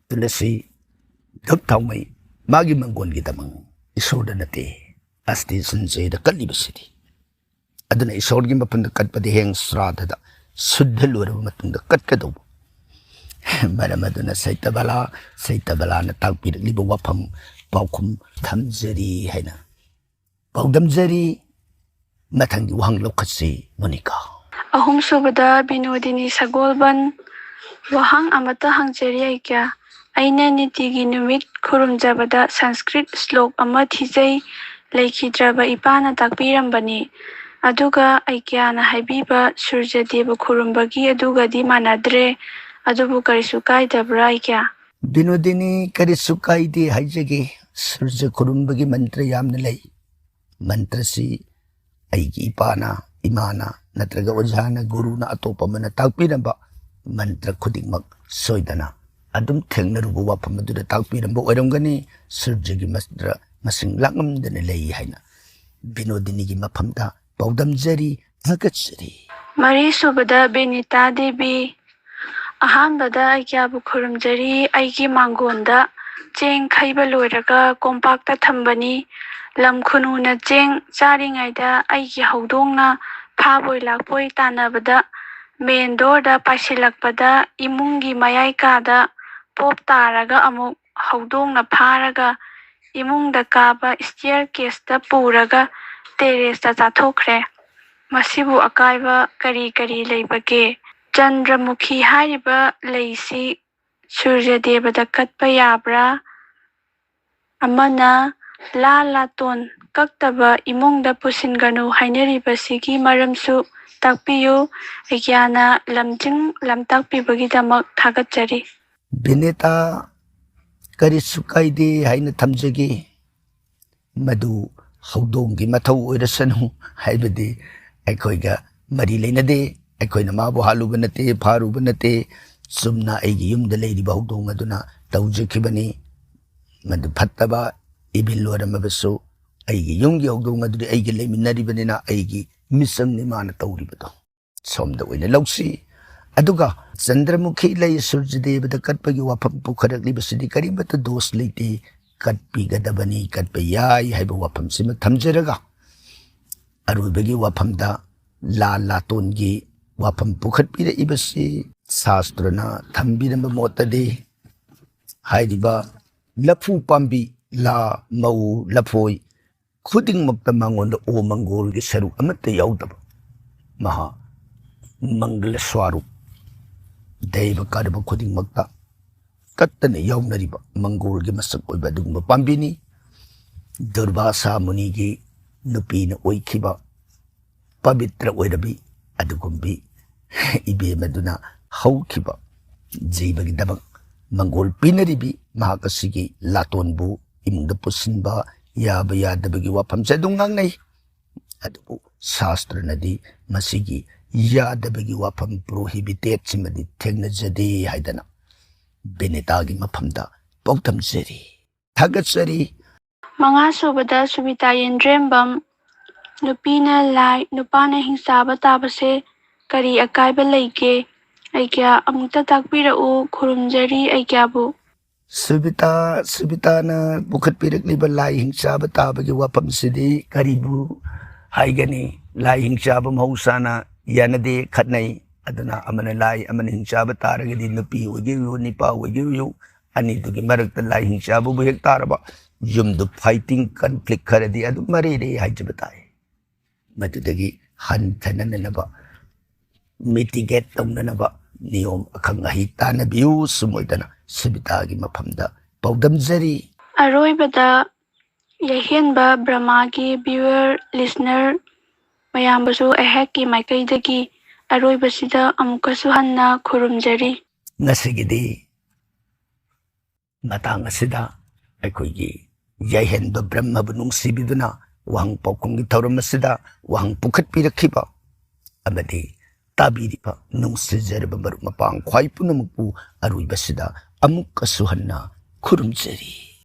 ꯇꯨꯂꯁꯤ ꯙꯨꯞ ꯊꯥꯎꯃꯩ ꯃꯥꯒꯤ ꯃꯪꯒꯣꯟꯒꯤꯗꯃꯛ ꯏꯁꯣꯔꯗ ꯅꯠꯇꯦ ꯑꯁꯇꯤ ꯁꯟꯖꯦꯗ ꯀꯠꯂꯤꯕꯁꯤꯗꯤ ꯑꯗꯨꯅ ꯏꯁꯣꯔꯒꯤ ꯃꯐꯝꯗ ꯀꯠꯄꯗꯤ ꯍꯌꯦꯡ ꯁ꯭ꯔꯥꯗꯗ ꯁꯨද්ධ ꯂꯣꯏꯔꯕ ꯃꯇꯨꯡꯗ ꯀꯠꯀꯗꯧꯕ ꯃꯔꯝ ꯑꯗꯨꯅ ꯁꯩꯇꯕꯂꯥꯅ ꯇꯥꯛꯄꯤꯔꯛꯂꯤꯕ ꯋꯥꯐꯝ ꯄꯥꯎꯈꯨꯝ ꯊꯝꯖꯔꯤ ꯍꯥꯏꯅ ꯄꯥꯎꯗꯝꯖꯔꯤ ꯃꯊꯪꯒꯤ ꯋꯥꯍꯪ ꯂꯧꯈꯠꯁꯤ ꯃꯣꯅꯤꯀꯥ ꯑꯍꯨꯝꯁꯨꯕꯗ ꯕꯤꯅꯣꯗꯤꯅꯤ ꯁꯒꯣꯜꯕꯟ ꯋꯥꯍꯪ ꯑꯃꯠꯇ ꯍꯪꯖꯔꯤ ꯑꯩꯒ꯭ꯌꯥ ꯑꯩꯅ ꯅꯤꯇꯤꯒꯤ ꯅꯨꯃꯤꯠ ꯈꯨꯔꯨꯝꯖꯕꯗ ꯁꯪꯁꯀ꯭ꯔꯤꯠ ꯁ꯭ꯂꯣꯛ ꯑꯃ ꯊꯤꯖꯩ ꯂꯩꯈꯤꯗ꯭ꯔꯕ ꯏꯄꯥꯅ ꯇꯥꯛꯄꯤꯔꯝꯕꯅꯤ ꯑꯗꯨꯒ ꯑꯩꯒ꯭ꯌꯥꯅ ꯍꯥꯏꯕꯤꯕ ꯁꯨꯔꯖꯗꯦꯕ ꯈꯨꯔꯨꯝꯕꯒꯤ ꯑꯗꯨꯒꯗꯤ ꯃꯥꯟꯅꯗ꯭ꯔꯦ ꯑꯗꯨꯕꯨ ꯀꯔꯤꯁꯨ ꯀꯥꯏꯗꯕ꯭ꯔꯥ ꯑꯩꯒ꯭ꯌꯥ ꯕꯤꯅꯣꯗꯤꯅꯤ ꯀꯔꯤꯁꯨ ꯀꯥꯏꯗꯦ ꯍꯥꯏꯖꯒꯦ ꯁꯨꯔꯖ ꯈꯨꯔꯨꯝꯕꯒꯤ ꯃꯟꯇ꯭ꯔ ꯌꯥꯝꯅ ꯂꯩ ꯃꯟꯇ꯭ꯔꯁꯤ ꯑꯩꯒꯤ ꯏꯄꯥꯅ ꯏꯃꯥꯅ ꯅꯠꯇ꯭ꯔꯒ ꯑꯣꯖꯥꯅ ꯒꯨꯔꯨꯅ ꯑꯇꯣꯞꯄ ꯑꯃꯅ ꯇꯥꯛꯄꯤꯔꯝꯕ ꯃꯟꯇ꯭ꯔ ꯈꯨꯗꯤꯡꯃꯛ ꯁꯣꯏꯗꯅ ꯑꯗꯨꯝ ꯊꯦꯡꯅꯔꯨꯕ ꯋꯥꯐꯝ ꯑꯗꯨꯗ ꯇꯥꯛꯄꯤꯔꯝꯕ ꯑꯣꯏꯔꯝꯒꯅꯤ ꯁꯨꯔꯖꯒꯤ ꯃꯟꯇ꯭ꯔ ꯃꯁꯤꯡ ꯂꯥꯛꯉꯝꯗꯅ ꯂꯩ ꯍꯥꯏꯅ ꯕꯤꯅꯣꯗꯤꯅꯤꯒꯤ ꯃꯐꯝꯗ ꯄꯥꯎꯗꯝꯖꯔꯤ ꯊꯥꯒꯠꯆꯔꯤ ꯃꯔꯤꯁꯨꯕꯗ ꯕꯦꯅꯤꯇꯥ ꯗꯦꯕꯤ ꯑꯍꯥꯟꯕꯗ ꯑꯩꯒ꯭ꯌꯥꯕꯨ ꯈꯨꯔꯨꯝꯖꯔꯤ ꯑꯩꯒꯤ ꯃꯥꯡꯒꯣꯟꯗ ꯆꯦꯡ ꯈꯩꯕ ꯂꯣꯏꯔꯒ ꯀꯣꯝꯄꯥꯛꯇ ꯊꯝꯕꯅꯤ ꯂꯝ ꯈꯨꯅꯨꯅ ꯆꯦꯡ ꯆꯥꯔꯤꯉꯩꯗ ꯑꯩꯒꯤ ꯍꯧꯗꯣꯡꯅ ꯐꯥꯕꯣꯏ ꯂꯥꯛꯄꯣꯏ ꯇꯥꯟꯅꯕꯗ ꯃꯦꯟ ꯗꯣꯔꯗ ꯄꯥꯏꯁꯤꯜꯂꯛꯄꯗ ꯏꯃꯨꯡꯒꯤ ꯃꯌꯥꯏ ꯀꯥꯗ ꯄꯣꯞ ꯇꯥꯔꯒ ꯑꯃꯨꯛ ꯍꯧꯗꯣꯡꯅ ꯐꯥꯔꯒ ꯏꯃꯨꯡꯗ ꯀꯥꯕ ꯁ꯭ꯇꯤꯌꯔ ꯀꯦꯁꯇ ꯄꯨꯔꯒ ꯇꯦꯔꯦꯁꯇ ꯆꯥꯊꯣꯛꯈ꯭ꯔꯦ ꯃꯁꯤꯕꯨ ꯑꯀꯥꯏꯕ ꯀꯔꯤ ꯀꯔꯤ ꯂꯩꯕꯒꯦ ꯆꯟꯗ꯭ꯔꯃꯨꯈꯤ ꯍꯥꯏꯔꯤꯕ ꯂꯩꯁꯤ ꯁꯨꯔꯖꯗꯦꯕꯗ ꯀꯠꯄ ꯌꯥꯕ꯭ꯔꯥ ꯑꯃꯅ ꯂꯥꯇꯣꯟ ꯀꯛꯇꯕ ꯏꯃꯨꯡꯗ ꯄꯨꯁꯤꯟꯒꯅꯨ ꯍꯥꯏꯅꯔꯤꯕꯁꯤꯒꯤ ꯃꯔꯝꯁꯨ ꯇꯥꯛꯄꯤꯌꯨ ꯑꯩꯒ꯭ꯌꯥꯅ ꯂꯝꯖꯤꯡ ꯂꯝꯇꯥꯛꯄꯤꯕꯒꯤꯗꯃꯛ ꯊꯥꯒꯠꯆꯔꯤ ꯕꯤꯅꯦꯇꯥ ꯀꯔꯤꯁꯨ ꯀꯥꯏꯗꯦ ꯍꯥꯏꯅ ꯊꯝꯖꯒꯦ ꯃꯗꯨ ꯍꯧꯗꯣꯡꯒꯤ ꯃꯊꯧ ꯑꯣꯏꯔꯁꯅꯨ ꯍꯥꯏꯕꯗꯤ ꯑꯩꯈꯣꯏꯒ ꯃꯔꯤ ꯂꯩꯅꯗꯦ ꯑꯩꯈꯣꯏꯅ ꯃꯥꯕꯨ ꯍꯥꯠꯂꯨꯕ ꯅꯠꯇꯦ ꯐꯥꯔꯨꯕ ꯅꯠꯇꯦ ꯆꯨꯝꯅ ꯑꯩꯒꯤ ꯌꯨꯝꯗ ꯂꯩꯔꯤꯕ ꯍꯧꯗꯣꯡ ꯑꯗꯨꯅ ꯇꯧꯖꯈꯤꯕꯅꯤ ꯃꯗꯨ ꯐꯠꯇꯕ ꯏꯕꯤꯜ ꯑꯣꯏꯔꯝꯃꯕꯁꯨ ꯑꯩꯒꯤ ꯌꯨꯝꯒꯤ ꯍꯧꯗꯣꯡ ꯑꯗꯨꯗꯤ ꯑꯩꯒ ꯂꯩꯃꯤꯟꯅꯔꯤꯕꯅꯤꯅ ꯑꯩꯒꯤ ꯃꯤꯆꯪꯅꯤ ꯃꯥꯅ ꯇꯧꯔꯤꯕꯗꯣ ꯁꯣꯝꯗ ꯑꯣꯏꯅ ꯂꯧꯁꯤ ꯑꯗꯨꯒ ꯆꯟꯗ꯭ꯔꯃꯨꯈꯤ ꯂꯩ ꯁꯨꯔꯖꯗꯦꯕꯗ ꯀꯠꯄꯒꯤ ꯋꯥꯐꯝ ꯄꯨꯈꯠꯂꯛꯂꯤꯕꯁꯤꯗꯤ ꯀꯔꯤꯃꯠꯇ ꯗꯣꯁ ꯂꯩꯇꯦ ꯀꯠꯄꯤꯒꯗꯕꯅꯤ ꯀꯠꯄ ꯌꯥꯏ ꯍꯥꯏꯕ ꯋꯥꯐꯝꯁꯤꯃ ꯊꯝꯖꯔꯒ ꯑꯔꯣꯏꯕꯒꯤ ꯋꯥꯐꯝꯗ ꯂꯥꯇꯣꯟꯒꯤ ꯋꯥꯐꯝ ꯄꯨꯈꯠꯄꯤꯔꯛꯏꯕꯁꯤ ꯁꯥꯁꯇ꯭ꯔꯅ ꯊꯝꯕꯤꯔꯝꯕ ꯃꯣꯠꯇꯗꯤ ꯍꯥꯏꯔꯤꯕ ꯂꯐꯨ ꯄꯥꯝꯕꯤ ꯃꯧ ꯂꯐꯣꯏ ꯈꯨꯗꯤꯡꯃꯛꯇ ꯃꯉꯣꯟꯗ ꯃꯪꯒꯣꯜꯒꯤ ꯁꯔꯨꯛ ꯑꯃꯠꯇ ꯌꯥꯎꯗꯕ ꯃꯍꯥ ꯃꯪꯒꯂ ꯁ꯭ꯋꯥꯔꯨꯞ ꯗꯩꯕ ꯀꯔꯕ ꯈꯨꯗꯤꯡꯃꯛꯇ ꯀꯠꯇꯅ ꯌꯥꯎꯅꯔꯤꯕ ꯃꯪꯒꯣꯜꯒꯤ ꯃꯁꯛ ꯑꯣꯏꯕ ꯑꯗꯨꯒꯨꯝꯕ ꯄꯥꯝꯕꯤꯅꯤ ꯗꯨꯔꯚꯥꯁꯥ ꯃꯨꯅꯤꯒꯤ ꯅꯨꯄꯤꯅ ꯑꯣꯏꯈꯤꯕ ꯄꯕꯤꯇ꯭ꯔ ꯑꯣꯏꯔꯕꯤ ꯑꯗꯨꯒꯨꯝꯕꯤ ꯏꯕꯦꯝ ꯑꯗꯨꯅ ꯍꯧꯈꯤꯕ ꯖꯤꯕꯒꯤꯗꯃꯛ ꯃꯪꯒꯣꯜ ꯄꯤꯅꯔꯤꯕꯤ ꯃꯍꯥꯛ ꯑꯁꯤꯒꯤ ꯂꯥꯇꯣꯟꯕꯨ ꯏꯃꯨꯡꯗ ꯄꯨꯁꯤꯟꯕ ꯌꯥꯕ ꯌꯥꯗꯕꯒꯤ ꯋꯥꯐꯝꯁꯦ ꯑꯗꯨꯝ ꯉꯥꯡꯅꯩ ꯑꯗꯨꯕꯨ ꯁꯥꯁꯇ꯭ꯔꯅꯗꯤ ꯃꯁꯤꯒꯤ ꯌꯥꯗꯕꯒꯤ ꯋꯥꯐꯝ ꯄ꯭ꯔꯣꯍꯤꯕꯤꯇꯦꯠꯁꯤꯃꯗꯤ ꯊꯦꯡꯅꯖꯗꯦ ꯍꯥꯏꯗꯅ ꯕꯦꯅꯦꯇꯥꯒꯤ ꯃꯐꯝꯗ ꯄꯥꯎꯗꯝꯖꯔꯤ ꯊꯥꯒꯠꯆꯔꯤ ꯃꯉꯥꯁꯨꯕꯗ ꯁꯨꯕꯤꯇꯥ ꯌꯦꯟꯗ꯭ꯔꯦꯝꯕꯝ ꯅꯨꯄꯤꯅ ꯂꯥꯏ ꯅꯨꯄꯥꯅ ꯍꯤꯡꯆꯥꯕ ꯇꯥꯕꯁꯦ ꯀꯔꯤ ꯑꯀꯥꯏꯕ ꯂꯩꯒꯦ ꯑꯩꯒ꯭ꯌꯥ ꯑꯃꯨꯛꯇ ꯇꯥꯛꯄꯤꯔꯛꯎ ꯈꯨꯔꯨꯝꯖꯔꯤ ꯑꯩꯒ꯭ꯌꯥꯕꯨ ꯁꯨꯕꯤꯇꯥꯅ ꯄꯨꯈꯠꯄꯤꯔꯛꯂꯤꯕ ꯂꯥꯏ ꯍꯤꯡꯆꯥꯕ ꯇꯥꯕꯒꯤ ꯋꯥꯐꯝꯁꯤꯗꯤ ꯀꯔꯤꯕꯨ ꯍꯥꯏꯒꯅꯤ ꯂꯥꯏ ꯍꯤꯡꯆꯥꯕ ꯃꯍꯧꯁꯥꯅ ꯌꯥꯅꯗꯦ ꯈꯠꯅꯩ ꯑꯗꯨꯅ ꯑꯃꯅ ꯂꯥꯏ ꯑꯃꯅ ꯍꯤꯡꯆꯥꯕ ꯇꯥꯔꯒꯗꯤ ꯅꯨꯄꯤ ꯑꯣꯏꯒꯦꯌꯨ ꯅꯤꯄꯥ ꯑꯣꯏꯒꯦꯌꯨ ꯑꯅꯤꯗꯨꯒꯤ ꯃꯔꯛꯇ ꯂꯥꯏ ꯍꯤꯡꯆꯥꯕꯕꯨ ꯍꯦꯛ ꯇꯥꯔꯕ ꯌꯨꯝꯗꯨ ꯐꯥꯏꯇꯤꯡ ꯀꯟꯐ꯭ꯂꯤꯛ ꯈꯔꯗꯤ ꯑꯗꯨꯝ ꯃꯔꯩꯔꯦ ꯍꯥꯏꯖꯕ ꯇꯥꯏ ꯃꯗꯨꯗꯒꯤ ꯍꯟꯊꯅꯅꯕ ꯃꯤꯇꯤꯒꯦꯠ ꯇꯧꯅꯅꯕ ꯅꯤꯌꯣꯝ ꯑꯈꯪ ꯑꯍꯩ ꯇꯥꯟꯅꯕꯤꯌꯨ ꯁꯨꯝ ꯑꯣꯏꯗꯅ ꯁꯨꯕꯤꯇꯥꯒꯤ ꯃꯐꯝꯗ ꯄꯥꯎꯗꯝꯖꯔꯤ ꯑꯔꯣꯏꯕꯗ ꯌꯥꯏꯍꯦꯟꯕ ꯕ꯭ꯔꯍ꯭ꯃꯥꯒꯤ ꯚ꯭ꯌꯨꯋꯔ ꯂꯤꯁꯅꯔ ꯃꯌꯥꯝꯕꯨꯁꯨ ꯑꯩꯍꯥꯛꯀꯤ ꯃꯥꯏꯀꯩꯗꯒꯤ ꯑꯔꯣꯏꯕꯁꯤꯗ ꯑꯃꯨꯛꯀꯁꯨ ꯍꯟꯅ ꯈꯨꯔꯨꯝꯖꯔꯤ꯫ ꯉꯁꯤꯒꯤꯗꯤ ꯃꯇꯥꯡ ꯑꯁꯤꯗ ꯑꯩꯈꯣꯏꯒꯤ ꯌꯥꯏꯍꯦꯟꯕ ꯕ꯭ꯔꯍ꯭ꯃꯕꯨ ꯅꯨꯡꯁꯤꯕꯤꯗꯨꯅ ꯋꯥꯍꯪ ꯄꯥꯎꯈꯨꯝꯒꯤ ꯊꯧꯔꯝ ꯑꯁꯤꯗ ꯋꯥꯍꯪ ꯄꯨꯈꯠꯄꯤꯔꯛꯈꯤꯕ ꯑꯃꯗꯤ ꯇꯥꯕꯤꯔꯤꯕ ꯅꯨꯡꯁꯤꯖꯔꯕ ꯃꯔꯨꯞ ꯃꯄꯥꯡ ꯈ꯭ꯋꯥꯏ ꯄꯨꯝꯅꯃꯛꯄꯨ ꯑꯔꯣꯏꯕꯁꯤꯗ ꯑꯃꯨꯛꯀꯁꯨ ꯍꯟꯅ ꯈꯨꯔꯨꯝꯖꯔꯤ꯫